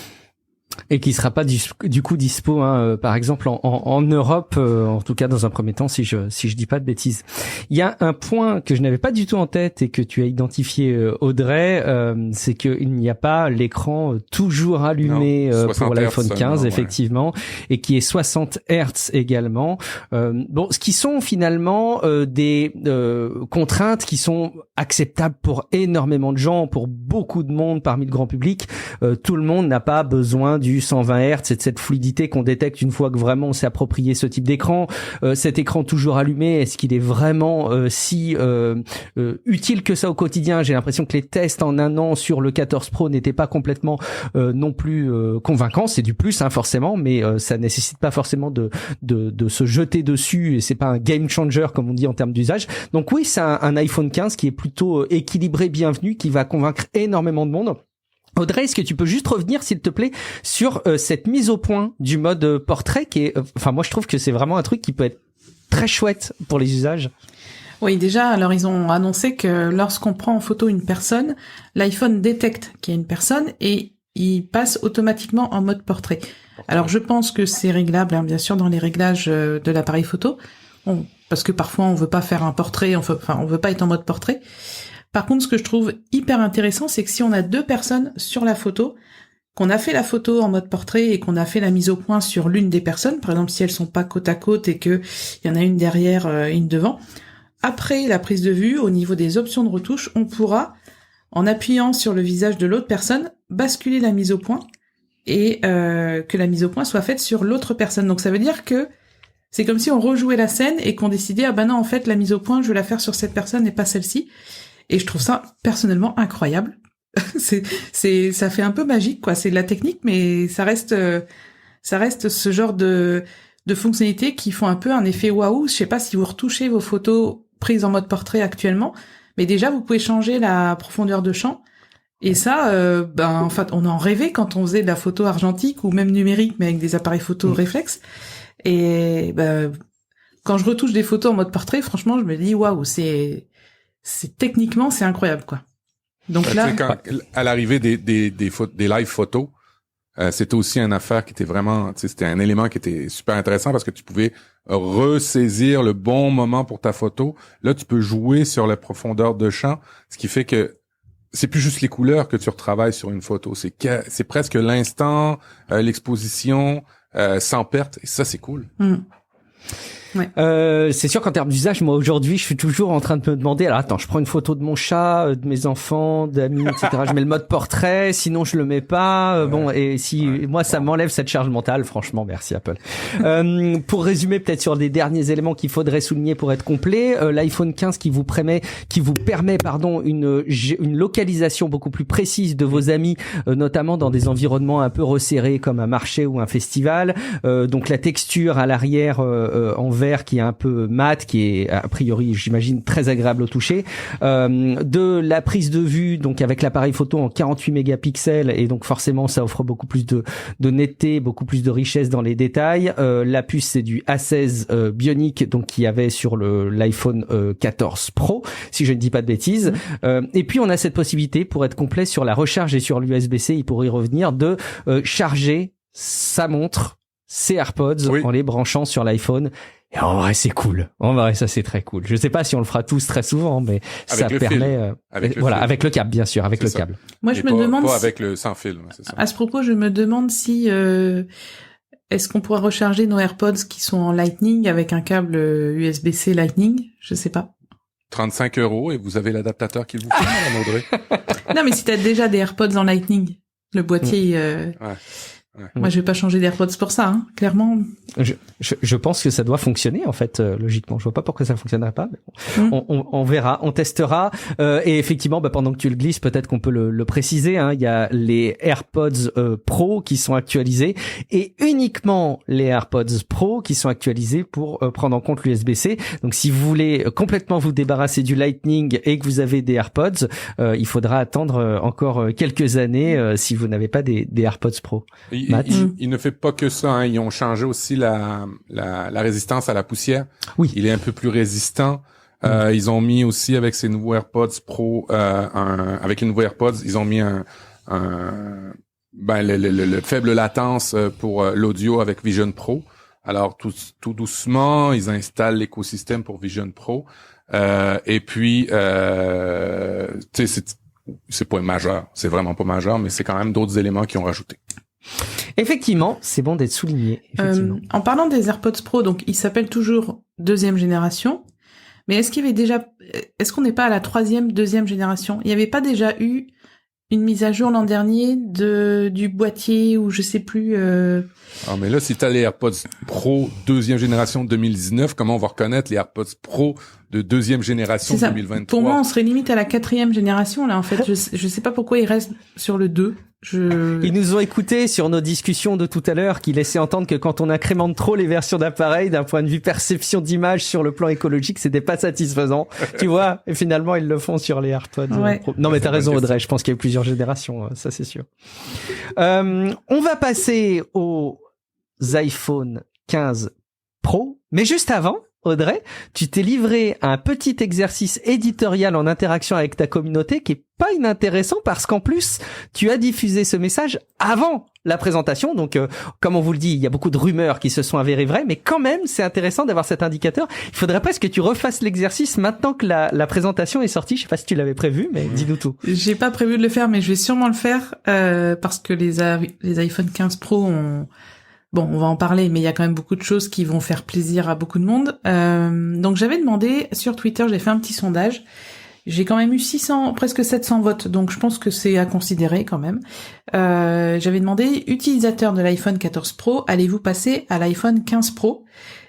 Et qui sera pas du coup dispo, par exemple en Europe, en tout cas dans un premier temps, si je dis pas de bêtises. Il y a un point que je n'avais pas du tout en tête et que tu as identifié, Audrey, c'est qu'il n'y a pas l'écran toujours allumé pour l'iPhone 15, effectivement, et qui est 60 Hz également. Bon, ce qui sont finalement des contraintes qui sont acceptables pour énormément de gens, pour beaucoup de monde parmi le grand public. Tout le monde n'a pas besoin du 120 Hz et de cette fluidité qu'on détecte une fois que vraiment on s'est approprié ce type d'écran. Cet écran toujours allumé, est-ce qu'il est vraiment si utile que ça au quotidien? J'ai l'impression que les tests en un an sur le 14 Pro n'étaient pas complètement non plus convaincants. C'est du plus forcément, mais ça nécessite pas forcément de se jeter dessus, et c'est pas un game changer comme on dit en termes d'usage. Donc oui, c'est un iPhone 15 qui est plutôt équilibré, bienvenu, qui va convaincre énormément de monde. Audrey, est-ce que tu peux juste revenir, s'il te plaît, sur cette mise au point du mode portrait qui est, enfin moi je trouve que c'est vraiment un truc qui peut être très chouette pour les usages. Oui, déjà, alors ils ont annoncé que lorsqu'on prend en photo une personne, l'iPhone détecte qu'il y a une personne et il passe automatiquement en mode portrait. Alors je pense que c'est réglable, bien sûr, dans les réglages de l'appareil photo, parce que parfois on veut pas faire un portrait, on veut pas être en mode portrait. Par contre, ce que je trouve hyper intéressant, c'est que si on a deux personnes sur la photo, qu'on a fait la photo en mode portrait et qu'on a fait la mise au point sur l'une des personnes, par exemple si elles sont pas côte à côte et que il y en a une derrière, une devant, après la prise de vue, au niveau des options de retouche, on pourra, en appuyant sur le visage de l'autre personne, basculer la mise au point et que la mise au point soit faite sur l'autre personne. Donc ça veut dire que c'est comme si on rejouait la scène et qu'on décidait, ah ben non, en fait, la mise au point, je vais la faire sur cette personne et pas celle-ci. Et je trouve ça personnellement incroyable. Ça fait un peu magique, quoi. C'est de la technique, mais ça reste ce genre de fonctionnalités qui font un peu un effet waouh. Je sais pas si vous retouchez vos photos prises en mode portrait actuellement, mais déjà vous pouvez changer la profondeur de champ. Et ça, en fait, on en rêvait quand on faisait de la photo argentique ou même numérique, mais avec des appareils photo réflexes. Et quand je retouche des photos en mode portrait, franchement, je me dis waouh, c'est techniquement c'est incroyable, quoi. Donc là, à l'arrivée des live photos, c'était aussi une affaire qui était vraiment, c'était un élément qui était super intéressant parce que tu pouvais ressaisir le bon moment pour ta photo. Là, tu peux jouer sur la profondeur de champ, ce qui fait que c'est plus juste les couleurs que tu retravailles sur une photo, c'est presque l'instant, l'exposition sans perte, et ça c'est cool. Ouais. C'est sûr qu'en termes d'usage, moi aujourd'hui, je suis toujours en train de me demander, alors attends, je prends une photo de mon chat, de mes enfants, d'amis, etc. Je mets le mode portrait, sinon je le mets pas. Bon, et si moi ça m'enlève cette charge mentale, franchement, merci Apple. Pour résumer peut-être sur les derniers éléments qu'il faudrait souligner pour être complet, l'iPhone 15 qui vous permet une localisation beaucoup plus précise de vos amis, notamment dans des environnements un peu resserrés comme un marché ou un festival. Donc la texture à l'arrière en vert qui est un peu mat, qui est a priori, j'imagine, très agréable au toucher. De la prise de vue, donc avec l'appareil photo en 48 mégapixels, et donc forcément ça offre beaucoup plus de netteté, beaucoup plus de richesse dans les détails. La puce c'est du A16 Bionic, donc qu'il y avait sur l'iPhone 14 Pro, si je ne dis pas de bêtises. Et puis on a cette possibilité, pour être complet sur la recharge et sur l'USB-C, il pourrait y revenir, de charger sa montre, ses AirPods en les branchant sur l'iPhone. Et en vrai, c'est cool. En vrai, ça, c'est très cool. Je sais pas si on le fera tous très souvent, mais ça permet, avec le câble, bien sûr, avec le câble. Moi, je me demande pas avec le sans fil, c'est ça. À ce propos, je me demande si, est-ce qu'on pourra recharger nos AirPods qui sont en Lightning avec un câble USB-C Lightning? Je sais pas. 35 € et vous avez l'adaptateur qu'il vous faut, Madame Audrey. Non, mais si t'as déjà des AirPods en Lightning, le boîtier, moi, je vais pas changer d'AirPods pour ça, hein, clairement. Je pense que ça doit fonctionner, en fait, logiquement. Je vois pas pourquoi ça fonctionnerait pas. Mais on verra, on testera. Et effectivement, pendant que tu le glisses, peut-être qu'on peut le préciser, hein. Il y a les AirPods Pro qui sont actualisés, et uniquement les AirPods Pro qui sont actualisés pour prendre en compte l'USB-C. Donc, si vous voulez complètement vous débarrasser du Lightning et que vous avez des AirPods, il faudra attendre encore quelques années si vous n'avez pas des AirPods Pro. Il ne fait pas que ça, hein. Ils ont changé aussi la résistance à la poussière. Oui. Il est un peu plus résistant. Ils ont mis aussi avec ces nouveaux AirPods Pro, avec les nouveaux AirPods, ils ont mis le faible latence pour l'audio avec Vision Pro. Alors tout doucement, ils installent l'écosystème pour Vision Pro. Et puis, tu sais, c'est pas majeur, c'est vraiment pas majeur, mais c'est quand même d'autres éléments qui ont rajouté. Effectivement, c'est bon d'être souligné. En parlant des AirPods Pro, donc ils s'appellent toujours deuxième génération, mais est-ce qu'on n'est pas à la deuxième génération? Il n'y avait pas déjà eu une mise à jour l'an dernier du boîtier ou je sais plus. Ah, mais là, si t'as les AirPods Pro deuxième génération 2019, comment on va reconnaître les AirPods Pro de deuxième génération 2023? Pour moi, on serait limite à la 4e génération là. En fait, je sais pas pourquoi ils restent sur le 2. Ils nous ont écoutés sur nos discussions de tout à l'heure qui laissaient entendre que quand on incrémente trop les versions d'appareils, d'un point de vue perception d'image sur le plan écologique, c'était pas satisfaisant. Tu vois, et finalement ils le font sur les AirPods. Ouais. Non mais t'as raison Audrey, je pense qu'il y a eu plusieurs générations, ça c'est sûr. On va passer aux iPhone 15 Pro, mais juste avant, Audrey, tu t'es livré à un petit exercice éditorial en interaction avec ta communauté qui est pas inintéressant parce qu'en plus, tu as diffusé ce message avant la présentation. Donc, comme on vous le dit, il y a beaucoup de rumeurs qui se sont avérées vraies, mais quand même, c'est intéressant d'avoir cet indicateur. Il faudrait presque que tu refasses l'exercice maintenant que la présentation est sortie. Je sais pas si tu l'avais prévu, mais dis-nous tout. J'ai pas prévu de le faire, mais je vais sûrement le faire parce que les iPhone 15 Pro ont... Bon, on va en parler, mais il y a quand même beaucoup de choses qui vont faire plaisir à beaucoup de monde. Donc j'avais demandé sur Twitter, j'ai fait un petit sondage. J'ai quand même eu presque 700 votes, donc je pense que c'est à considérer quand même. J'avais demandé, utilisateurs de l'iPhone 14 Pro, allez-vous passer à l'iPhone 15 Pro?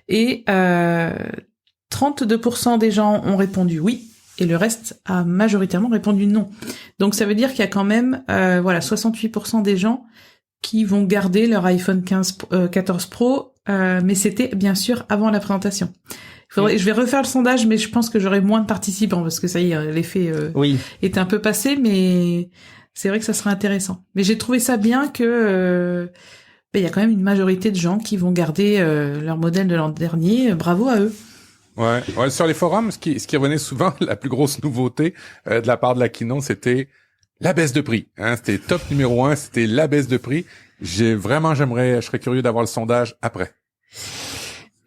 Et 32% des gens ont répondu oui, et le reste a majoritairement répondu non. Donc ça veut dire qu'il y a quand même 68% des gens qui vont garder leur iPhone 14 Pro, mais c'était bien sûr avant la présentation. Je vais refaire le sondage, mais je pense que j'aurai moins de participants parce que ça y est, l'effet est un peu passé, mais c'est vrai que ça serait intéressant. Mais j'ai trouvé ça bien que il y a quand même une majorité de gens qui vont garder leur modèle de l'an dernier. Bravo à eux. Ouais, sur les forums, ce qui revenait souvent, la plus grosse nouveauté de la part de la keynote, c'était la baisse de prix, hein, c'était top numéro 1, c'était la baisse de prix. Je serais curieux d'avoir le sondage après.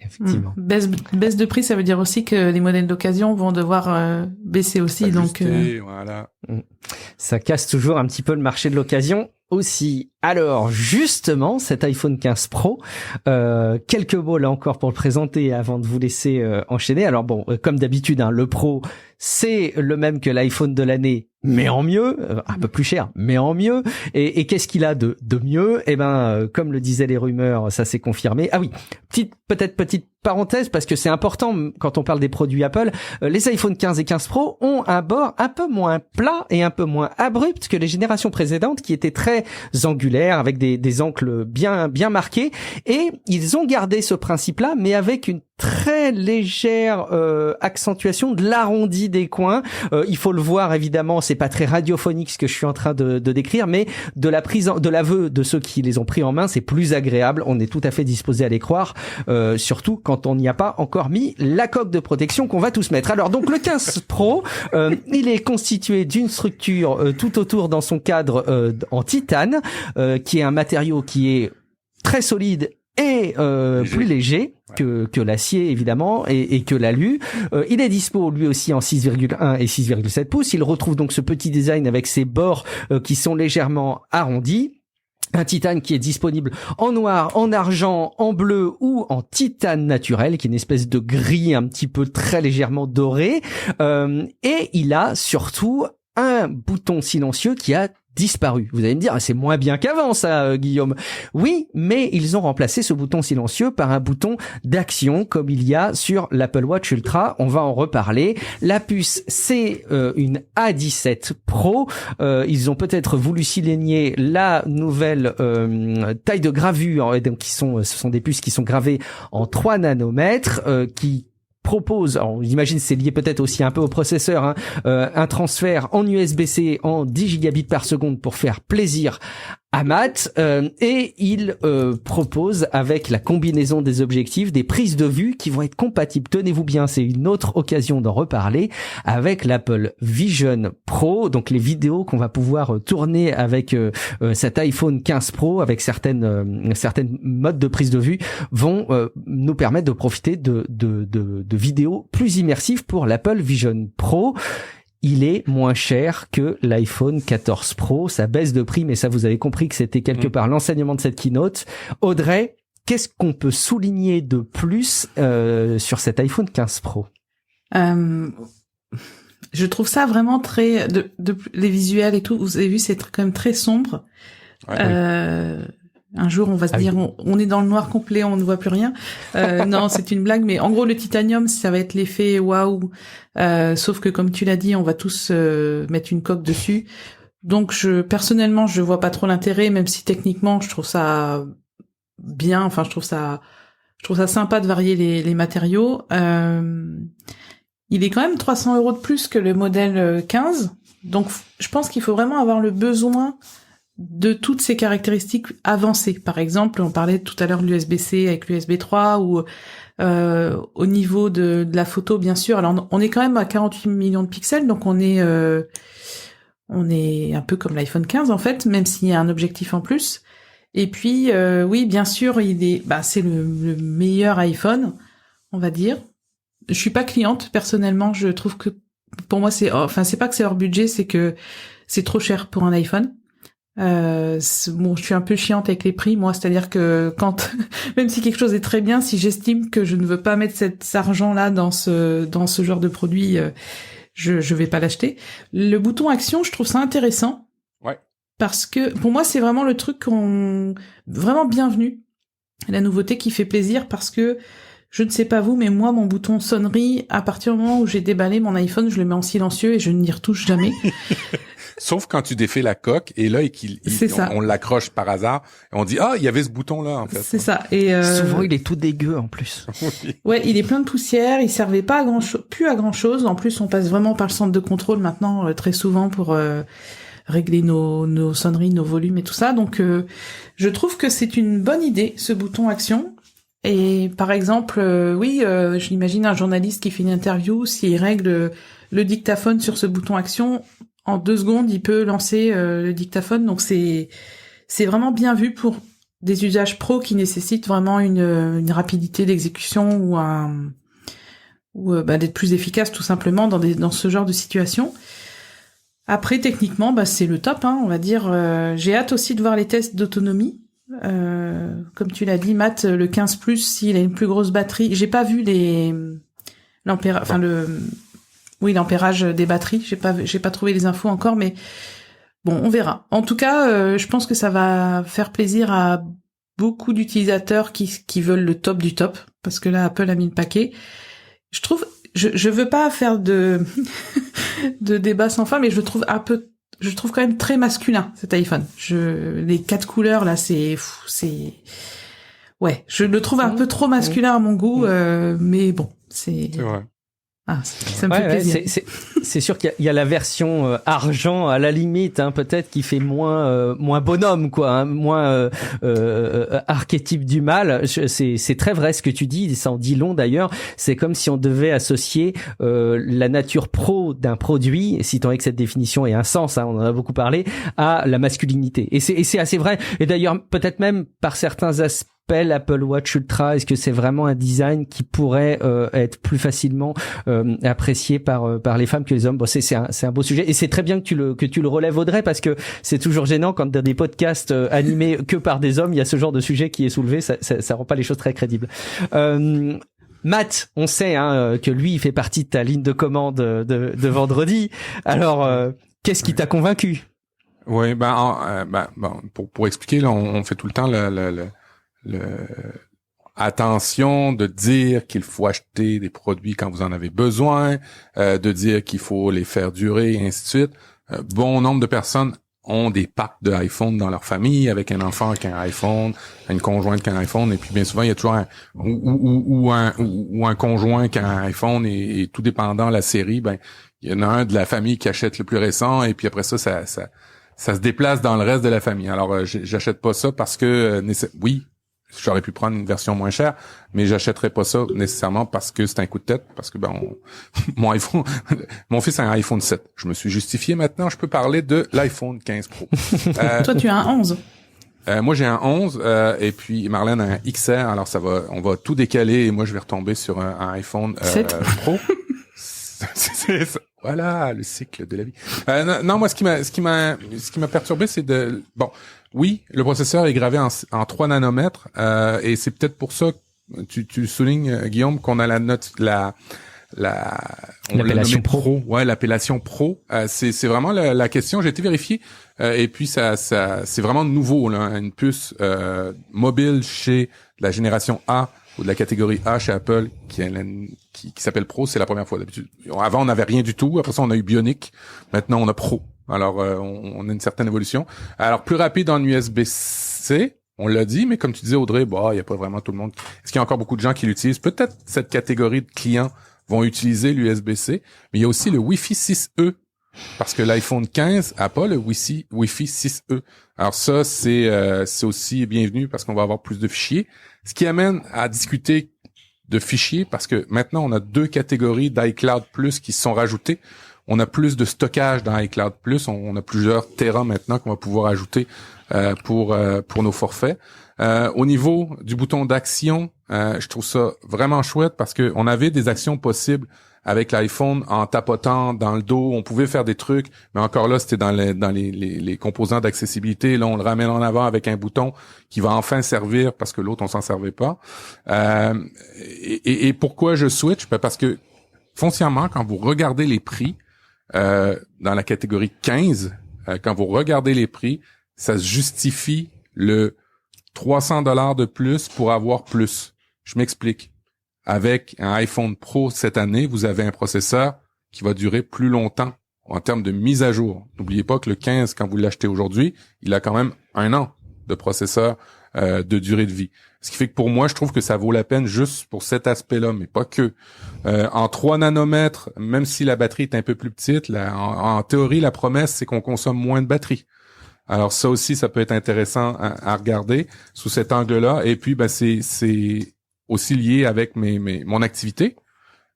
Effectivement. Baisse de prix, ça veut dire aussi que les modèles d'occasion vont devoir baisser aussi. Ajuster, donc voilà. Ça casse toujours un petit peu le marché de l'occasion aussi. Alors justement, cet iPhone 15 Pro, quelques mots là encore pour le présenter avant de vous laisser enchaîner. Alors bon, comme d'habitude, hein, le Pro, c'est le même que l'iPhone de l'année, mais en mieux, un peu plus cher, mais en mieux. Et qu'est-ce qu'il a de mieux? Eh ben, comme le disaient les rumeurs, ça s'est confirmé. Ah oui, petite parenthèse, parce que c'est important quand on parle des produits Apple, les iPhone 15 et 15 Pro ont un bord un peu moins plat et un peu moins abrupt que les générations précédentes qui étaient très angulaires avec des angles bien marqués, et ils ont gardé ce principe-là, mais avec une très légère accentuation de l'arrondi des coins. Il faut le voir évidemment, c'est pas très radiophonique ce que je suis en train de décrire, mais de l'aveu de ceux qui les ont pris en main, c'est plus agréable. On est tout à fait disposé à les croire, surtout quand on n'y a pas encore mis la coque de protection qu'on va tous mettre. Alors donc le 15 Pro, il est constitué d'une structure tout autour dans son cadre en titane, qui est un matériau qui est très solide et plus léger que l'acier évidemment et que l'alu. Il est dispo lui aussi en 6,1 et 6,7 pouces. Il retrouve donc ce petit design avec ses bords qui sont légèrement arrondis. Un titane qui est disponible en noir, en argent, en bleu ou en titane naturel, qui est une espèce de gris un petit peu très légèrement doré. Et il a surtout un bouton silencieux qui a disparu. Vous allez me dire, c'est moins bien qu'avant ça, Guillaume. Oui, mais ils ont remplacé ce bouton silencieux par un bouton d'action comme il y a sur l'Apple Watch Ultra. On va en reparler. La puce, c'est une A17 Pro. Ils ont peut-être voulu souligner la nouvelle taille de gravure. Et donc, ce sont des puces qui sont gravées en 3 nanomètres, qui propose, alors j'imagine c'est lié peut-être aussi un peu au processeur, hein, un transfert en USB-C en 10 gigabits par seconde pour faire plaisir Amat, et il propose avec la combinaison des objectifs des prises de vue qui vont être compatibles. Tenez-vous bien, c'est une autre occasion d'en reparler avec l'Apple Vision Pro, donc les vidéos qu'on va pouvoir tourner avec cet iPhone 15 Pro avec certaines modes de prise de vue vont nous permettre de profiter de vidéos plus immersives pour l'Apple Vision Pro. Il est moins cher que l'iPhone 14 Pro, ça baisse de prix, mais ça vous avez compris que c'était quelque part l'enseignement de cette keynote. Audrey, qu'est-ce qu'on peut souligner de plus sur cet iPhone 15 Pro? Je trouve ça vraiment très les visuels et tout. Vous avez vu, c'est quand même très sombre. Ouais, un jour, on va se dire, on est dans le noir complet, on ne voit plus rien. Non, c'est une blague, mais en gros, le titanium, ça va être l'effet waouh. Sauf que, comme tu l'as dit, on va tous mettre une coque dessus. Donc, personnellement, je vois pas trop l'intérêt, même si techniquement, je trouve ça bien. Enfin, je trouve ça sympa de varier les matériaux. Il est quand même 300 € de plus que le modèle 15. Donc, je pense qu'il faut vraiment avoir le besoin de toutes ces caractéristiques avancées. Par exemple, on parlait tout à l'heure de l'USB-C avec l'USB 3 ou au niveau de la photo, bien sûr. Alors, on est quand même à 48 millions de pixels, donc on est un peu comme l'iPhone 15 en fait, même s'il y a un objectif en plus. Et puis, oui, bien sûr, c'est le meilleur iPhone, on va dire. Je suis pas cliente personnellement. Je trouve que pour moi, c'est pas que c'est hors budget, c'est que c'est trop cher pour un iPhone. Je suis un peu chiante avec les prix, moi, c'est-à-dire que même si quelque chose est très bien, si j'estime que je ne veux pas mettre cet argent-là dans ce genre de produit, je vais pas l'acheter. Le bouton action, je trouve ça intéressant. Ouais. Parce que, pour moi, c'est vraiment le truc vraiment bienvenu. La nouveauté qui fait plaisir parce que, je ne sais pas vous, mais moi, mon bouton sonnerie, à partir du moment où j'ai déballé mon iPhone, je le mets en silencieux et je n'y retouche jamais. Sauf quand tu défais la coque et là on l'accroche par hasard et on dit il y avait ce bouton là en fait. C'est ça. Et souvent il est tout dégueu en plus. Ouais, il est plein de poussière, il servait pas plus à grand chose. En plus, on passe vraiment par le centre de contrôle maintenant très souvent pour régler nos sonneries, nos volumes et tout ça. Donc je trouve que c'est une bonne idée ce bouton action. Et par exemple, j'imagine un journaliste qui fait une interview, s'il règle le dictaphone sur ce bouton action, en 2 secondes, il peut lancer le dictaphone. Donc c'est vraiment bien vu pour des usages pro qui nécessitent vraiment une rapidité d'exécution ou d'être plus efficace tout simplement dans ce genre de situation. Après, techniquement, c'est le top, hein, on va dire. J'ai hâte aussi de voir les tests d'autonomie. Comme tu l'as dit, Matt, le 15 Plus, s'il a une plus grosse batterie. J'ai pas vu l'ampérage des batteries. J'ai pas trouvé les infos encore, mais bon, on verra. En tout cas, je pense que ça va faire plaisir à beaucoup d'utilisateurs qui veulent le top du top, parce que là, Apple a mis le paquet. Je veux pas faire de débat sans fin, mais je le trouve quand même très masculin, cet iPhone. Les 4 couleurs, là, ouais, je le trouve un peu trop masculin à mon goût, mais bon, c'est vrai. Ah, ça me fait plaisir. C'est sûr qu'il y a la version argent à la limite, hein, peut-être qui fait moins bonhomme, quoi, hein, moins archétype du mal. C'est très vrai ce que tu dis, ça en dit long d'ailleurs. C'est comme si on devait associer la nature pro d'un produit, si tant est que cette définition ait un sens, hein, on en a beaucoup parlé, à la masculinité. Et c'est assez vrai. Et d'ailleurs, peut-être même par certains aspects, l'Apple Watch Ultra, est-ce que c'est vraiment un design qui pourrait être plus facilement apprécié par les femmes que les hommes? Bon, c'est un beau sujet et c'est très bien que tu le relèves, Audrey, parce que c'est toujours gênant quand dans des podcasts animés que par des hommes, il y a ce genre de sujet qui est soulevé, ça rend pas les choses très crédibles. Matt, on sait que lui il fait partie de ta ligne de commande de vendredi. Alors qu'est-ce qui t'a convaincu? Oui, pour expliquer, là, on fait tout le temps attention de dire qu'il faut acheter des produits quand vous en avez besoin, de dire qu'il faut les faire durer, et ainsi de suite. Bon nombre de personnes ont des packs de iPhone dans leur famille, avec un enfant qui a un iPhone, une conjointe qui a un iPhone, et puis bien souvent il y a toujours un conjoint qui a un iPhone, et tout dépendant la série, il y en a un de la famille qui achète le plus récent, et puis après ça ça se déplace dans le reste de la famille. Alors, j'achète pas ça parce que oui, j'aurais pu prendre une version moins chère, mais j'achèterais pas ça nécessairement parce que c'est un coup de tête, parce que mon iPhone, mon fils a un iPhone 7. Je me suis justifié maintenant, je peux parler de l'iPhone 15 Pro. Toi, tu as un 11. Moi, j'ai un 11, et puis Marlène a un XR, alors on va tout décaler, et moi, je vais retomber sur un iPhone 7. Pro. C'est ça. Voilà, le cycle de la vie. Non, moi, ce qui m'a perturbé, c'est oui, le processeur est gravé en 3 nanomètres, et c'est peut-être pour ça que tu soulignes, Guillaume, qu'on a l'appellation Pro. Ouais, l'appellation Pro. C'est vraiment la question. J'ai été vérifié, et puis ça, c'est vraiment nouveau, là, une puce mobile chez la génération A ou de la catégorie A chez Apple qui s'appelle Pro. C'est la première fois d'habitude. Avant, on n'avait rien du tout. Après ça, on a eu Bionic. Maintenant, on a Pro. Alors, on a une certaine évolution. Alors, plus rapide en USB-C. On l'a dit, mais comme tu disais, Audrey, il y a pas vraiment tout le monde. Est-ce qu'il y a encore beaucoup de gens qui l'utilisent? Peut-être cette catégorie de clients vont utiliser l'USB-C, mais il y a aussi le Wi-Fi 6E, parce que l'iPhone 15 a pas le Wi-Fi 6E. Alors ça, c'est aussi bienvenu parce qu'on va avoir plus de fichiers, ce qui amène à discuter de fichiers, parce que maintenant, on a 2 catégories d'iCloud Plus qui se sont rajoutées. On a plus de stockage dans iCloud Plus, on a plusieurs téras maintenant qu'on va pouvoir ajouter pour nos forfaits. Au niveau du bouton d'action, je trouve ça vraiment chouette parce que on avait des actions possibles avec l'iPhone en tapotant dans le dos. On pouvait faire des trucs, mais encore là, c'était dans les composants d'accessibilité. Là, on le ramène en avant avec un bouton qui va enfin servir parce que l'autre, on s'en servait pas. Et pourquoi je switch? Parce que foncièrement, quand vous regardez les prix dans la catégorie 15, quand vous regardez les prix, ça se justifie le $300 de plus pour avoir plus. Je m'explique. Avec un iPhone Pro cette année, vous avez un processeur qui va durer plus longtemps en termes de mise à jour. N'oubliez pas que le 15, quand vous l'achetez aujourd'hui, il a quand même 1 an de processeur de durée de vie. Ce qui fait que pour moi, je trouve que ça vaut la peine juste pour cet aspect-là, mais pas que. En 3 nanomètres, même si la batterie est un peu plus petite, en théorie, la promesse, c'est qu'on consomme moins de batterie. Alors ça aussi, ça peut être intéressant à regarder sous cet angle-là. Et puis, c'est aussi lié avec mon activité.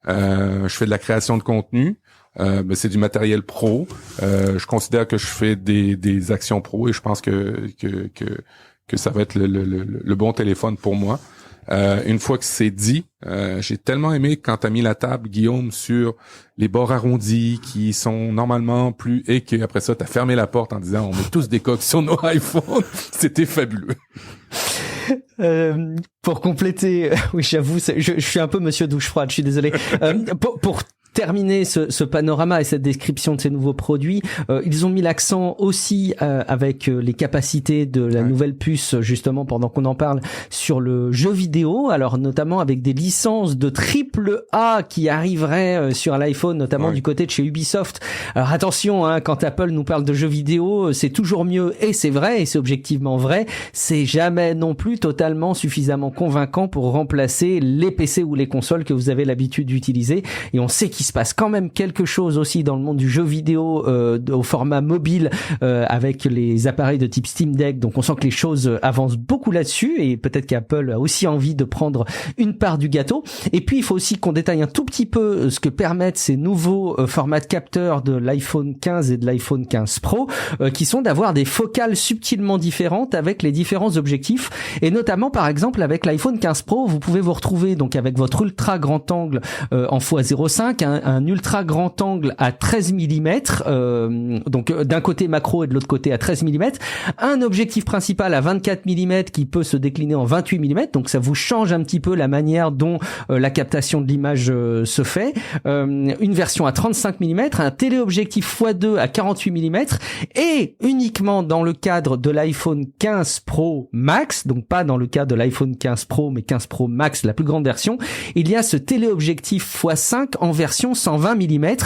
Je fais de la création de contenu. C'est du matériel pro. Je considère que je fais des actions pro et je pense que ça va être le bon téléphone pour moi. Une fois que c'est dit, j'ai tellement aimé quand t'as mis la table, Guillaume, sur les bords arrondis qui sont normalement plus, et qu'après ça, t'as fermé la porte en disant on met tous des coques sur nos iPhones. C'était fabuleux. Pour compléter, oui, j'avoue, je suis un peu monsieur douche froide, je suis désolé. Pour terminer ce panorama et cette description de ces nouveaux produits, ils ont mis l'accent aussi avec les capacités de la nouvelle puce, justement, pendant qu'on en parle, sur le jeu vidéo, alors notamment avec des licences de AAA qui arriveraient sur l'iPhone, notamment du côté de chez Ubisoft. Alors attention, quand Apple nous parle de jeux vidéo, c'est toujours mieux, et c'est vrai, et c'est objectivement vrai, c'est jamais non plus totalement suffisamment convaincant pour remplacer les PC ou les consoles que vous avez l'habitude d'utiliser, et on sait qu'il se passe quand même quelque chose aussi dans le monde du jeu vidéo au format mobile avec les appareils de type Steam Deck, donc on sent que les choses avancent beaucoup là-dessus, et peut-être qu'Apple a aussi envie de prendre une part du gâteau. Et puis il faut aussi qu'on détaille un tout petit peu ce que permettent ces nouveaux formats de capteurs de l'iPhone 15 et de l'iPhone 15 Pro, qui sont d'avoir des focales subtilement différentes avec les différents objectifs, et notamment par exemple avec l'iPhone 15 Pro, vous pouvez vous retrouver donc avec votre ultra grand angle en x0.5, un ultra grand angle à 13 mm, donc d'un côté macro et de l'autre côté à 13 mm, un objectif principal à 24 mm qui peut se décliner en 28 mm, donc ça vous change un petit peu la manière dont la captation de l'image se fait, une version à 35 mm, un téléobjectif x2 à 48 mm, et uniquement dans le cadre de l'iPhone 15 Pro Max, donc pas dans le cadre de l'iPhone 15 Pro mais 15 Pro Max, la plus grande version, il y a ce téléobjectif x5 en version 120 mm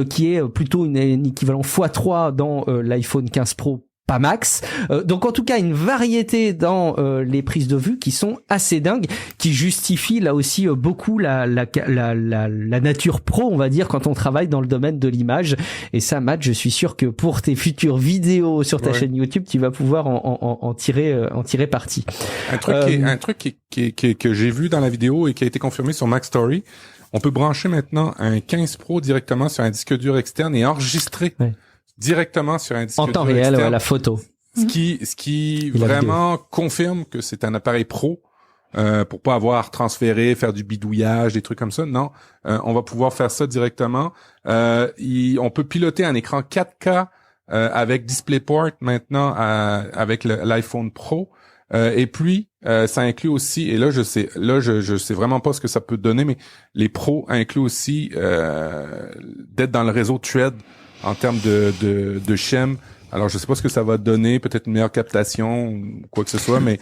qui est plutôt un équivalent x3 dans l'iPhone 15 Pro pas max. Donc en tout cas une variété dans les prises de vue qui sont assez dingues, qui justifient là aussi beaucoup la nature pro, on va dire, quand on travaille dans le domaine de l'image. Et ça, Matt, je suis sûr que pour tes futures vidéos sur ta chaîne YouTube, tu vas pouvoir en tirer parti. Un truc que j'ai vu dans la vidéo et qui a été confirmé sur MacStory, on peut brancher maintenant un 15 Pro directement sur un disque dur externe et enregistrer directement sur un disque dur en temps réel, externe, la photo. Ce qui vraiment confirme que c'est un appareil pro, pour pas avoir transféré, faire du bidouillage, des trucs comme ça. Non, on va pouvoir faire ça directement. On peut piloter un écran 4K avec DisplayPort maintenant avec l'iPhone Pro. Et puis ça inclut aussi, et là je sais vraiment pas ce que ça peut donner, mais les pros incluent aussi d'être dans le réseau Thread en termes de Shem. Alors je sais pas ce que ça va donner, peut-être une meilleure captation ou quoi que ce soit, mais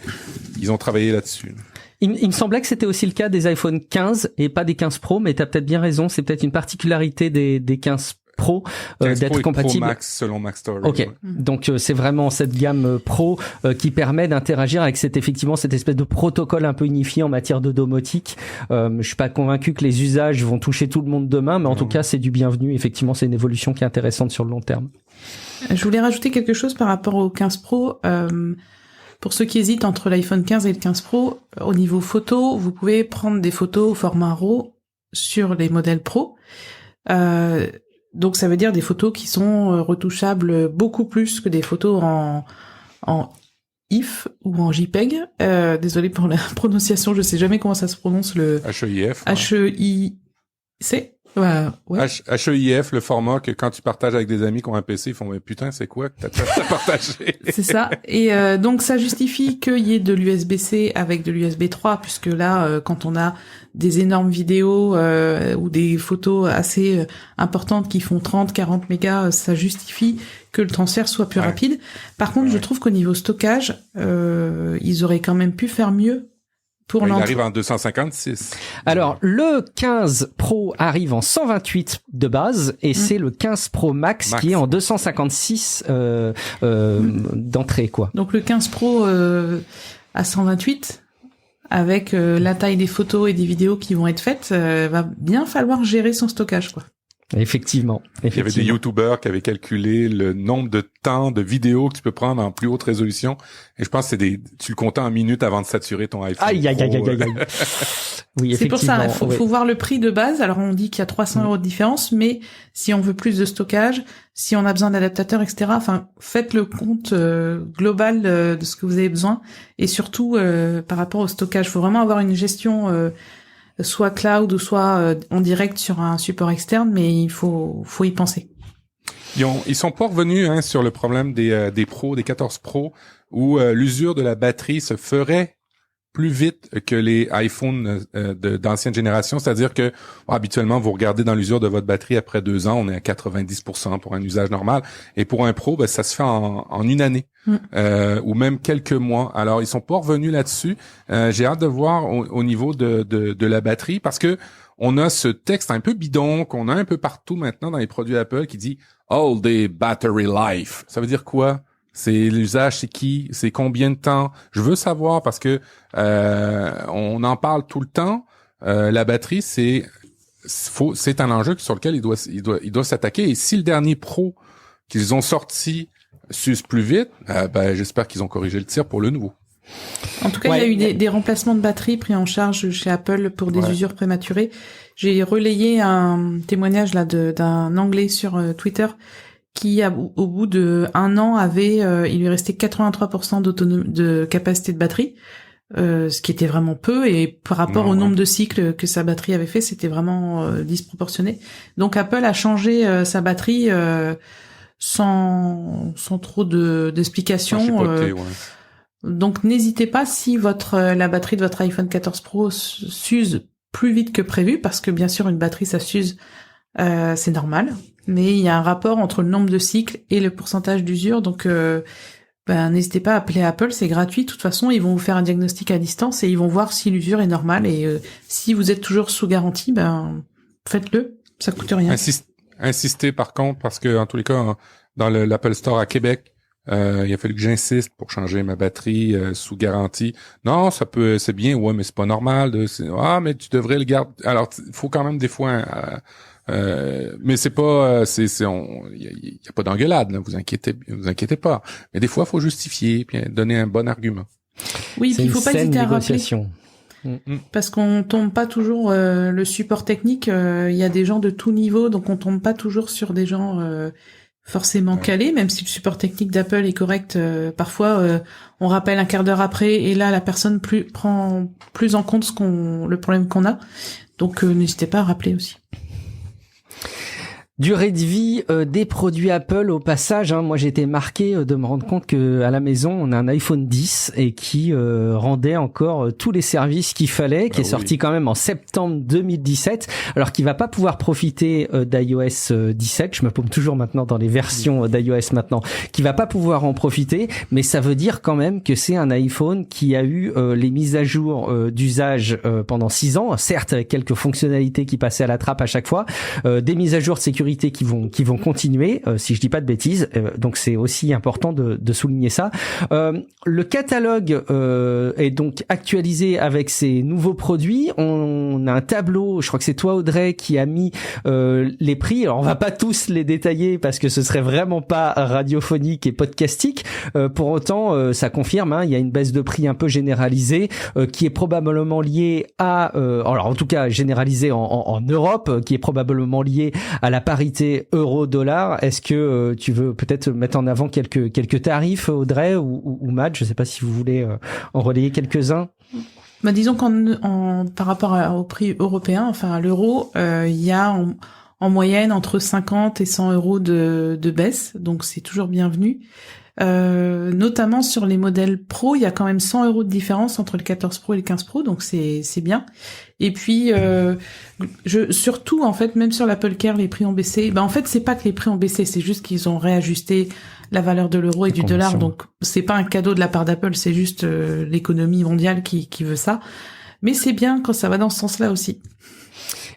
ils ont travaillé là-dessus. Il me semblait que c'était aussi le cas des iPhone 15 et pas des 15 Pro, mais t'as peut-être bien raison, c'est peut-être une particularité des 15 Pro, 15 d'être Pro compatible. Pro Max selon MacStory. Ok, ouais. donc c'est vraiment cette gamme Pro qui permet d'interagir avec cette espèce de protocole un peu unifié en matière de domotique. Je suis pas convaincu que les usages vont toucher tout le monde demain, mais en tout cas c'est du bienvenu. Effectivement, c'est une évolution qui est intéressante sur le long terme. Je voulais rajouter quelque chose par rapport au 15 Pro. Pour ceux qui hésitent entre l'iPhone 15 et le 15 Pro, au niveau photo, vous pouvez prendre des photos au format RAW sur les modèles Pro. Donc ça veut dire des photos qui sont retouchables beaucoup plus que des photos en IF ou en JPEG. Désolé pour la prononciation, je sais jamais comment ça se prononce, le HEIF. HEIC. Ouais. HEIF, le format que quand tu partages avec des amis qui ont un PC, ils font mais putain c'est quoi que t'as partagé. C'est ça. Et donc ça justifie qu'il y ait de l'USB-C avec de l'USB 3, puisque là quand on a des énormes vidéos ou des photos assez importantes qui font 30-40 mégas, ça justifie que le transfert soit plus rapide. Par contre, je trouve qu'au niveau stockage, ils auraient quand même pu faire mieux. Il arrive en 256. Alors, le 15 Pro arrive en 128 de base et c'est le 15 Pro Max qui est en 256 d'entrée, quoi. Donc le 15 Pro à 128, avec la taille des photos et des vidéos qui vont être faites, va bien falloir gérer son stockage, quoi. Effectivement. Il y avait des YouTubers qui avaient calculé le nombre de temps de vidéos que tu peux prendre en plus haute résolution. Et je pense que tu le comptais en minutes avant de saturer ton iPhone. Aïe. Oui, c'est pour ça, effectivement. faut voir le prix de base. Alors on dit qu'il y a 300 € de différence, mais si on veut plus de stockage, si on a besoin d'adaptateurs, etc., enfin, faites le compte global de ce que vous avez besoin. Et surtout, par rapport au stockage, faut vraiment avoir une gestion soit cloud ou soit en direct sur un support externe, mais il faut y penser. Ils sont pas revenus sur le problème des Pro, des 14 Pro, où l'usure de la batterie se ferait plus vite que les iPhones d'ancienne génération, c'est-à-dire que habituellement vous regardez dans l'usure de votre batterie après 2 ans, on est à 90% pour un usage normal, et pour un Pro, ça se fait en une année. Ou même quelques mois. Alors ils sont pas revenus là-dessus. J'ai hâte de voir au niveau de la batterie, parce que on a ce texte un peu bidon qu'on a un peu partout maintenant dans les produits Apple qui dit all day battery life. Ça veut dire quoi? C'est l'usage, c'est qui, c'est combien de temps? Je veux savoir, parce que on en parle tout le temps. La batterie, c'est un enjeu sur lequel il doit s'attaquer. Et si le dernier Pro qu'ils ont sorti s'use plus vite, j'espère qu'ils ont corrigé le tir pour le nouveau. En tout cas, il y a eu des remplacements de batteries pris en charge chez Apple pour des usures prématurées. J'ai relayé un témoignage là d'un Anglais sur Twitter qui, au bout de 1 an, il lui restait 83% de capacité de batterie, ce qui était vraiment peu, et par rapport au nombre de cycles que sa batterie avait fait, c'était vraiment disproportionné. Donc Apple a changé sa batterie sans trop d'explications. Donc n'hésitez pas, si la batterie de votre iPhone 14 Pro s'use plus vite que prévu, parce que bien sûr une batterie ça s'use, c'est normal, mais il y a un rapport entre le nombre de cycles et le pourcentage d'usure, donc n'hésitez pas à appeler Apple, c'est gratuit, de toute façon ils vont vous faire un diagnostic à distance et ils vont voir si l'usure est normale, et si vous êtes toujours sous garantie, faites-le, ça coûte rien. Insistez par contre, parce que en tous les cas dans l'Apple Store à Québec, Il a fallu que j'insiste pour changer ma batterie sous garantie. Non, c'est bien, ouais, mais c'est pas normal. Mais tu devrais le garder. Alors, il faut quand même des fois. Mais c'est pas, il y a pas d'engueulade, là. Vous inquiétez pas. Mais des fois, il faut justifier, puis donner un bon argument. Oui, puis il faut pas hésiter à rappeler. Parce qu'on tombe pas toujours le support technique. Il y a des gens de tout niveau, donc on tombe pas toujours sur des gens forcément calés, même si le support technique d'Apple est correct. Parfois, on rappelle un quart d'heure après, et là, la personne prend plus en compte le problème qu'on a. Donc, n'hésitez pas à rappeler aussi. Durée de vie des produits Apple au passage, moi j'ai été marqué de me rendre compte que à la maison on a un iPhone 10 et qui rendait encore tous les services qu'il fallait, qui est sorti quand même en septembre 2017, alors qu'il va pas pouvoir profiter d'iOS 17, je me paume toujours maintenant dans les versions d'iOS maintenant, qui va pas pouvoir en profiter, mais ça veut dire quand même que c'est un iPhone qui a eu les mises à jour d'usage pendant 6 ans, certes avec quelques fonctionnalités qui passaient à la trappe à chaque fois, des mises à jour de sécurité qui vont continuer, si je dis pas de bêtises, donc c'est aussi important de souligner ça. Le catalogue est donc actualisé avec ces nouveaux produits. On a un tableau, je crois que c'est toi Audrey qui a mis les prix. Alors on va pas tous les détailler parce que ce serait vraiment pas radiophonique et podcastique. Pour autant, ça confirme, il y a une baisse de prix un peu généralisée qui est probablement liée à, alors en tout cas généralisée en Europe, qui est probablement liée à la parité euro-dollar. Est-ce que tu veux peut-être mettre en avant quelques tarifs, Audrey ou Matt? Je ne sais pas si vous voulez en relayer quelques-uns. Disons par rapport au prix européen, enfin à l'euro, il y a en moyenne entre 50 et 100 euros de baisse, donc c'est toujours bienvenu. Notamment sur les modèles Pro, il y a quand même 100 euros de différence entre le 14 Pro et le 15 Pro, donc c'est bien. Et puis surtout en fait, même sur l'Apple Care, les prix ont baissé. En fait, c'est pas que les prix ont baissé, c'est juste qu'ils ont réajusté la valeur de l'euro et du dollar. Donc c'est pas un cadeau de la part d'Apple, c'est juste l'économie mondiale qui veut ça. Mais c'est bien quand ça va dans ce sens-là aussi.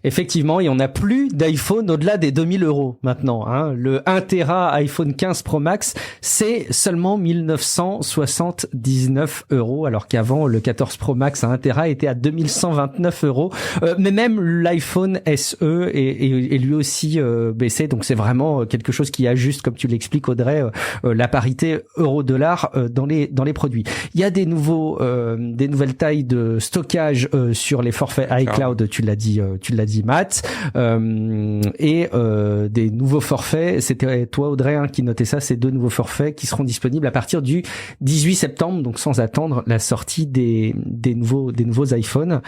Effectivement, et on n'a plus d'iPhone au-delà des 2000 euros maintenant. Le 1 Tera iPhone 15 Pro Max, c'est seulement 1979 euros, alors qu'avant, le 14 Pro Max à 1 Tera était à 2129 euros. Mais même l'iPhone SE est lui aussi baissé, donc c'est vraiment quelque chose qui ajuste, comme tu l'expliques Audrey, la parité euro-dollar dans les produits. Il y a des nouvelles tailles de stockage sur les forfaits iCloud, tu l'as dit Matt, et des nouveaux forfaits. C'était toi Audrey qui notait ça, ces 2 nouveaux forfaits qui seront disponibles à partir du 18 septembre, donc sans attendre la sortie des nouveaux iPhones.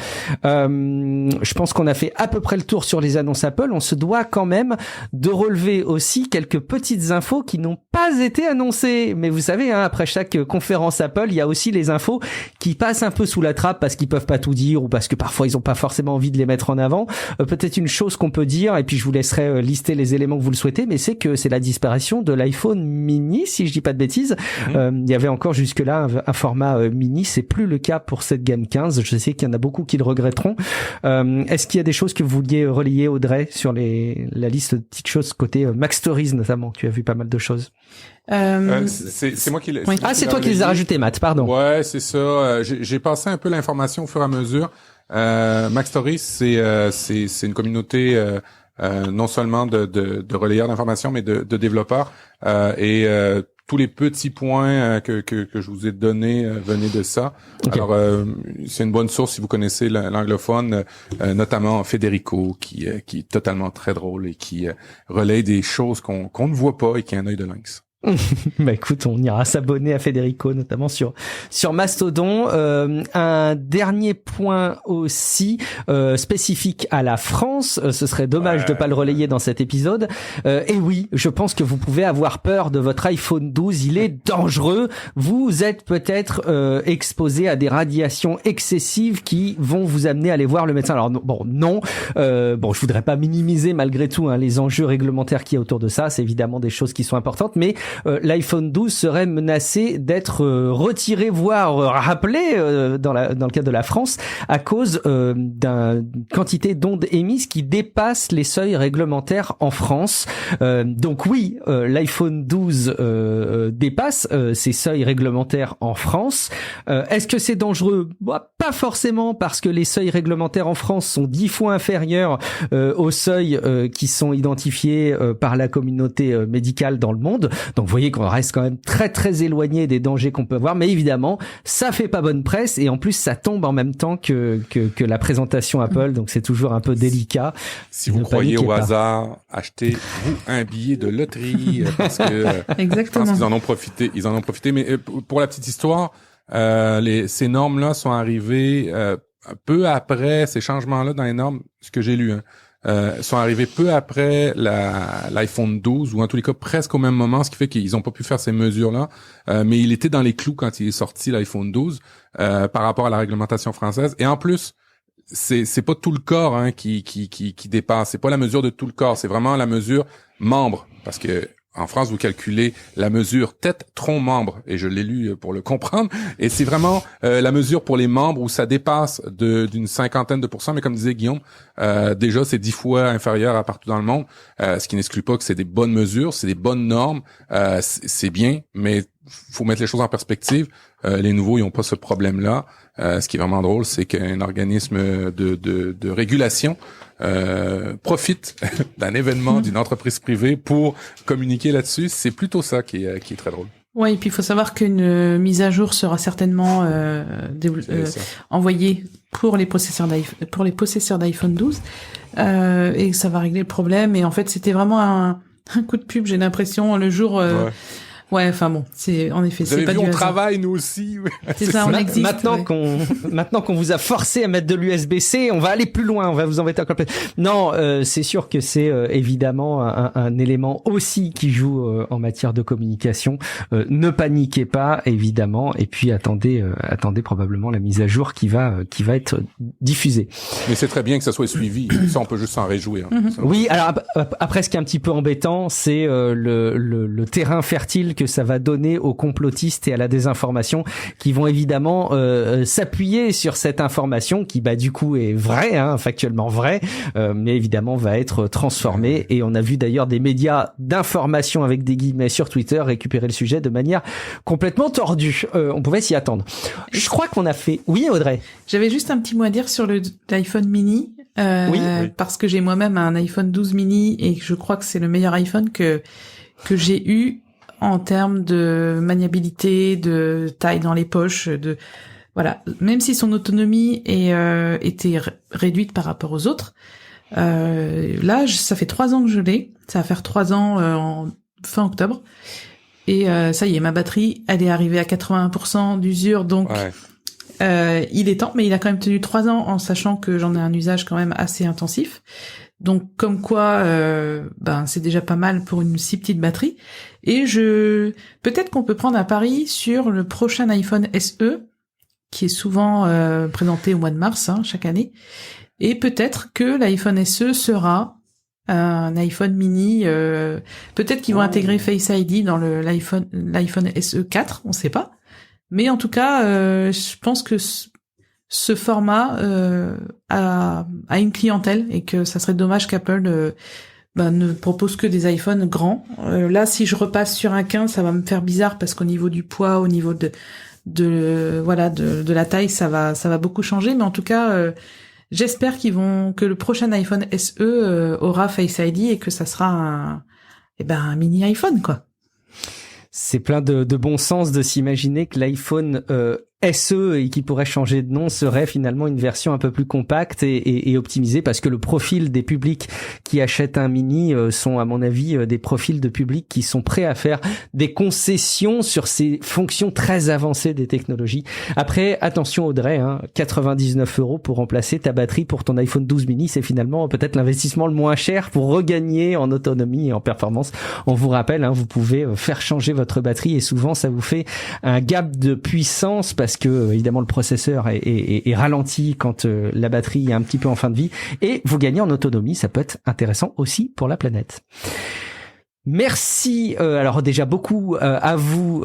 Je pense qu'on a fait à peu près le tour sur les annonces Apple. On se doit quand même de relever aussi quelques petites infos qui n'ont pas été annoncées. Mais vous savez, après chaque conférence Apple, il y a aussi les infos qui passent un peu sous la trappe parce qu'ils peuvent pas tout dire ou parce que parfois ils ont pas forcément envie de les mettre en avant. Peut-être une chose qu'on peut dire, et puis je vous laisserai lister les éléments que vous le souhaitez, mais c'est que c'est la disparition de l'iPhone mini, si je dis pas de bêtises. Il y avait encore jusque-là un format mini, c'est plus le cas pour cette gamme 15. Je sais qu'il y en a beaucoup qui le regretteront. Est-ce qu'il y a des choses que vous vouliez relayer, Audrey, sur la liste de petites choses côté Mac Stories notamment? Tu as vu pas mal de choses. C'est moi qui c'est toi qui les as rajoutées, Matt, pardon. Ouais, c'est ça. J'ai passé un peu l'information au fur et à mesure. Mac Stories, c'est une communauté non seulement de relayeurs d'informations, mais de développeurs. Et tous les petits points que je vous ai donnés venaient de ça. Okay. Alors, c'est une bonne source si vous connaissez l'anglophone, notamment Federico, qui est totalement très drôle et qui relaye des choses qu'on ne voit pas et qui a un œil de lynx. Écoute, on ira s'abonner à Federico, notamment sur Mastodon. Un dernier point aussi spécifique à la France. Ce serait dommage de pas le relayer dans cet épisode. Et oui, je pense que vous pouvez avoir peur de votre iPhone 12. Il est dangereux. Vous êtes peut-être exposé à des radiations excessives qui vont vous amener à aller voir le médecin. Alors non. Je voudrais pas minimiser malgré tout les enjeux réglementaires qu'il y a autour de ça. C'est évidemment des choses qui sont importantes, mais l'iPhone 12 serait menacé d'être retiré, voire rappelé dans le cas de la France, à cause d'une quantité d'ondes émises qui dépasse les seuils réglementaires en France. Donc oui, l'iPhone 12 dépasse ces seuils réglementaires en France. Est-ce que c'est dangereux? Pas forcément, parce que les seuils réglementaires en France sont 10 fois inférieurs aux seuils qui sont identifiés par la communauté médicale dans le monde. Donc vous voyez qu'on reste quand même très très éloigné des dangers qu'on peut avoir, mais évidemment ça fait pas bonne presse, et en plus ça tombe en même temps que la présentation Apple, donc c'est toujours un peu délicat. Si vous croyez au hasard, achetez-vous un billet de loterie, parce que Exactement. je pense qu'ils en ont profité. Mais pour la petite histoire, ces normes-là sont arrivées peu après, ces changements-là dans les normes, ce que j'ai lu, sont arrivés peu après l'iPhone 12, ou en tous les cas presque au même moment, ce qui fait qu'ils ont pas pu faire ces mesures-là, mais il était dans les clous quand il est sorti, l'iPhone 12, par rapport à la réglementation française. Et en plus, c'est pas tout le corps qui dépasse, c'est pas la mesure de tout le corps, c'est vraiment la mesure membre, parce que en France, vous calculez la mesure tête-tronc-membre, et je l'ai lu pour le comprendre, et c'est vraiment la mesure pour les membres où ça dépasse d'une 50aine de %, mais comme disait Guillaume, déjà c'est 10 fois inférieur à partout dans le monde, ce qui n'exclut pas que c'est des bonnes mesures, c'est des bonnes normes, c'est bien, mais faut mettre les choses en perspective. Les nouveaux, ils n'ont pas ce problème-là. Ce qui est vraiment drôle, c'est qu'un organisme de régulation profite d'un événement d'une entreprise privée pour communiquer là-dessus. C'est plutôt ça qui est très drôle. Ouais, et puis il faut savoir qu'une mise à jour sera certainement envoyée pour les possesseurs d'iPhone 12, et ça va régler le problème. Et en fait, c'était vraiment un coup de pub, j'ai l'impression, le jour. Ouais, enfin bon, c'est en effet. Vous avez vu, on travaille nous aussi. C'est ça, on existe. Maintenant qu'on vous a forcé à mettre de l'USB-C, on va aller plus loin, on va vous embêter encore plus. Non, c'est sûr que c'est évidemment un élément aussi qui joue en matière de communication. Ne paniquez pas, évidemment, et puis attendez probablement la mise à jour qui va être diffusée. Mais c'est très bien que ça soit suivi. Ça, on peut juste s'en réjouir. Oui, alors après, ce qui est un petit peu embêtant, c'est le terrain fertile que ça va donner aux complotistes et à la désinformation, qui vont évidemment s'appuyer sur cette information qui du coup est vraie, factuellement vraie, mais évidemment va être transformée. Et on a vu d'ailleurs des médias d'information avec des guillemets sur Twitter récupérer le sujet de manière complètement tordue. On pouvait s'y attendre. Je crois qu'on a fait... Oui, Audrey. J'avais juste un petit mot à dire sur l'iPhone mini, oui. Parce que j'ai moi-même un iPhone 12 mini et je crois que c'est le meilleur iPhone que j'ai eu en termes de maniabilité, de taille dans les poches, voilà. Même si son autonomie était réduite par rapport aux autres, là, ça fait 3 ans que je l'ai. Ça va faire 3 ans en fin octobre. Et ça y est, ma batterie, elle est arrivée à 81% d'usure, donc il est temps. Mais il a quand même tenu 3 ans en sachant que j'en ai un usage quand même assez intensif. Donc comme quoi, c'est déjà pas mal pour une si petite batterie. Et peut-être qu'on peut prendre un pari sur le prochain iPhone SE, qui est souvent présenté au mois de mars, chaque année. Et peut-être que l'iPhone SE sera un iPhone mini. Peut-être qu'ils vont intégrer Face ID dans l'iPhone SE 4, on sait pas. Mais en tout cas, je pense que ce format a une clientèle et que ça serait dommage qu'Apple ne propose que des iPhones grands. Là, si je repasse sur un 15, ça va me faire bizarre parce qu'au niveau du poids, au niveau de la taille, ça va beaucoup changer. Mais en tout cas, j'espère que le prochain iPhone SE aura Face ID et que ça sera un mini iPhone, quoi. C'est plein de bon sens de s'imaginer que l'iPhone SE, et qui pourrait changer de nom, serait finalement une version un peu plus compacte et optimisée, parce que le profil des publics qui achètent un mini sont, à mon avis, des profils de publics qui sont prêts à faire des concessions sur ces fonctions très avancées des technologies. Après, attention Audrey, 99 € pour remplacer ta batterie pour ton iPhone 12 mini, c'est finalement peut-être l'investissement le moins cher pour regagner en autonomie et en performance. On vous rappelle, vous pouvez faire changer votre batterie et souvent ça vous fait un gap de puissance parce que évidemment le processeur est ralenti quand la batterie est un petit peu en fin de vie, et vous gagnez en autonomie. Ça peut être intéressant aussi pour la planète. Merci alors déjà beaucoup à vous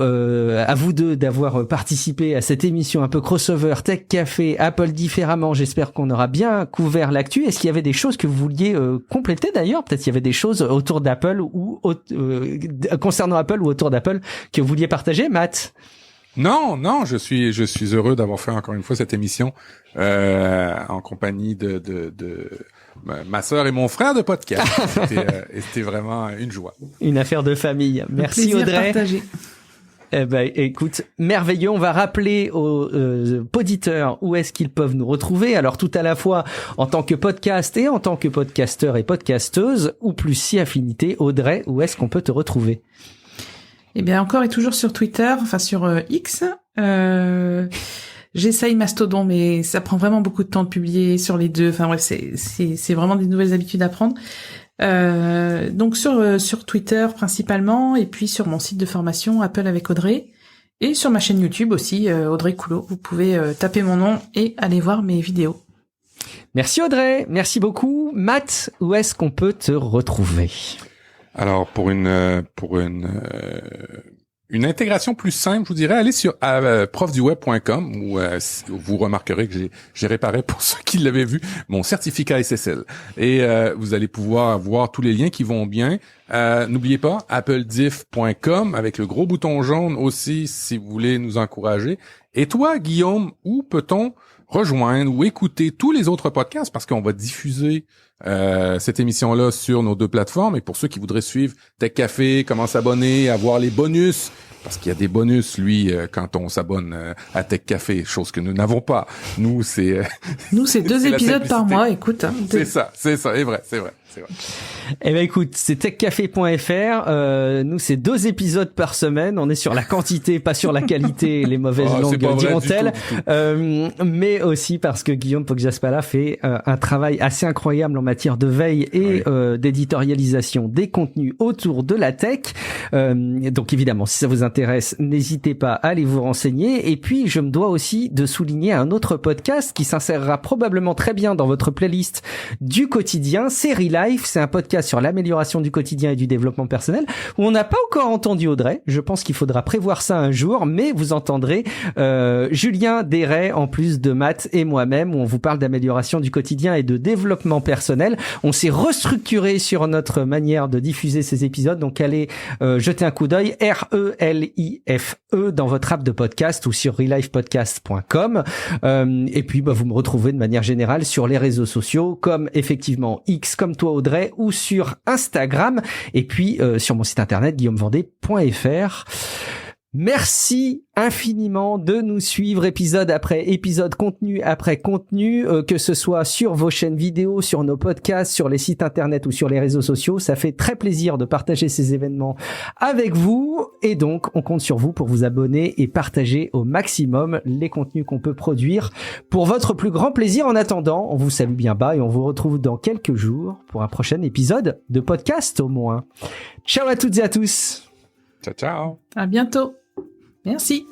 deux d'avoir participé à cette émission un peu crossover Tech Café Apple différemment. J'espère qu'on aura bien couvert l'actu. Est-ce qu'il y avait des choses que vous vouliez compléter d'ailleurs? Peut-être qu'il y avait des choses autour d'Apple ou concernant Apple ou autour d'Apple que vous vouliez partager, Matt? Non, je suis heureux d'avoir fait encore une fois cette émission en compagnie de ma sœur et mon frère de podcast. C'était vraiment une joie. Une affaire de famille. Merci Audrey. Partagé. Eh ben, écoute, merveilleux. On va rappeler aux poditeurs où est-ce qu'ils peuvent nous retrouver. Alors, tout à la fois en tant que podcast et en tant que podcasteur et podcasteuse, ou plus si affinité. Audrey, où est-ce qu'on peut te retrouver? Eh bien, encore et toujours sur Twitter, enfin sur X. J'essaye Mastodon, mais ça prend vraiment beaucoup de temps de publier sur les deux. Enfin bref, c'est vraiment des nouvelles habitudes à prendre. Donc sur Twitter principalement, et puis sur mon site de formation Apple avec Audrey, et sur ma chaîne YouTube aussi, Audrey Coulot. Vous pouvez taper mon nom et aller voir mes vidéos. Merci Audrey, merci beaucoup. Matt, où est-ce qu'on peut te retrouver? Alors pour une intégration plus simple, je vous dirais, allez sur profduweb.com où vous remarquerez que j'ai réparé, pour ceux qui l'avaient vu, mon certificat SSL. Et vous allez pouvoir voir tous les liens qui vont bien. N'oubliez pas, applediff.com avec le gros bouton jaune aussi si vous voulez nous encourager. Et toi, Guillaume, où peut-on rejoindre ou écouter tous les autres podcasts? Parce qu'on va diffuser cette émission-là sur nos deux plateformes. Et pour ceux qui voudraient suivre Tech Café, comment s'abonner, avoir les bonus, parce qu'il y a des bonus, quand on s'abonne à Tech Café, chose que nous n'avons pas. Nous, c'est 2 épisodes par mois, écoute. Hein, c'est ça, c'est vrai. Eh ben écoute, c'est techcafé.fr. Nous, c'est 2 épisodes par semaine. On est sur la quantité, pas sur la qualité. Les mauvaises langues diront-elles. Mais aussi parce que Guillaume Poggiaspala fait un travail assez incroyable en matière de veille et d'éditorialisation des contenus autour de la tech. Donc évidemment, si ça vous intéresse, n'hésitez pas à aller vous renseigner. Et puis, je me dois aussi de souligner un autre podcast qui s'insérera probablement très bien dans votre playlist du quotidien. C'est Relife. C'est un podcast sur l'amélioration du quotidien et du développement personnel où on n'a pas encore entendu Audrey. Je pense qu'il faudra prévoir ça un jour, mais vous entendrez Julien Desray en plus de Matt et moi-même où on vous parle d'amélioration du quotidien et de développement personnel. On s'est restructuré sur notre manière de diffuser ces épisodes, donc allez jeter un coup d'œil, RELIFE dans votre app de podcast ou sur relifepodcast.com. Et puis vous me retrouvez de manière générale sur les réseaux sociaux comme effectivement X, comme toi Audrey, ou sur Instagram, et puis sur mon site internet guillaumevendée.fr. Merci infiniment de nous suivre épisode après épisode, contenu après contenu, que ce soit sur vos chaînes vidéo, sur nos podcasts, sur les sites internet ou sur les réseaux sociaux. Ça fait très plaisir de partager ces événements avec vous, et donc on compte sur vous pour vous abonner et partager au maximum les contenus qu'on peut produire pour votre plus grand plaisir. En attendant, on vous salue bien bas et on vous retrouve dans quelques jours pour un prochain épisode de podcast au moins. Ciao à toutes et à tous. Ciao. À bientôt. Merci.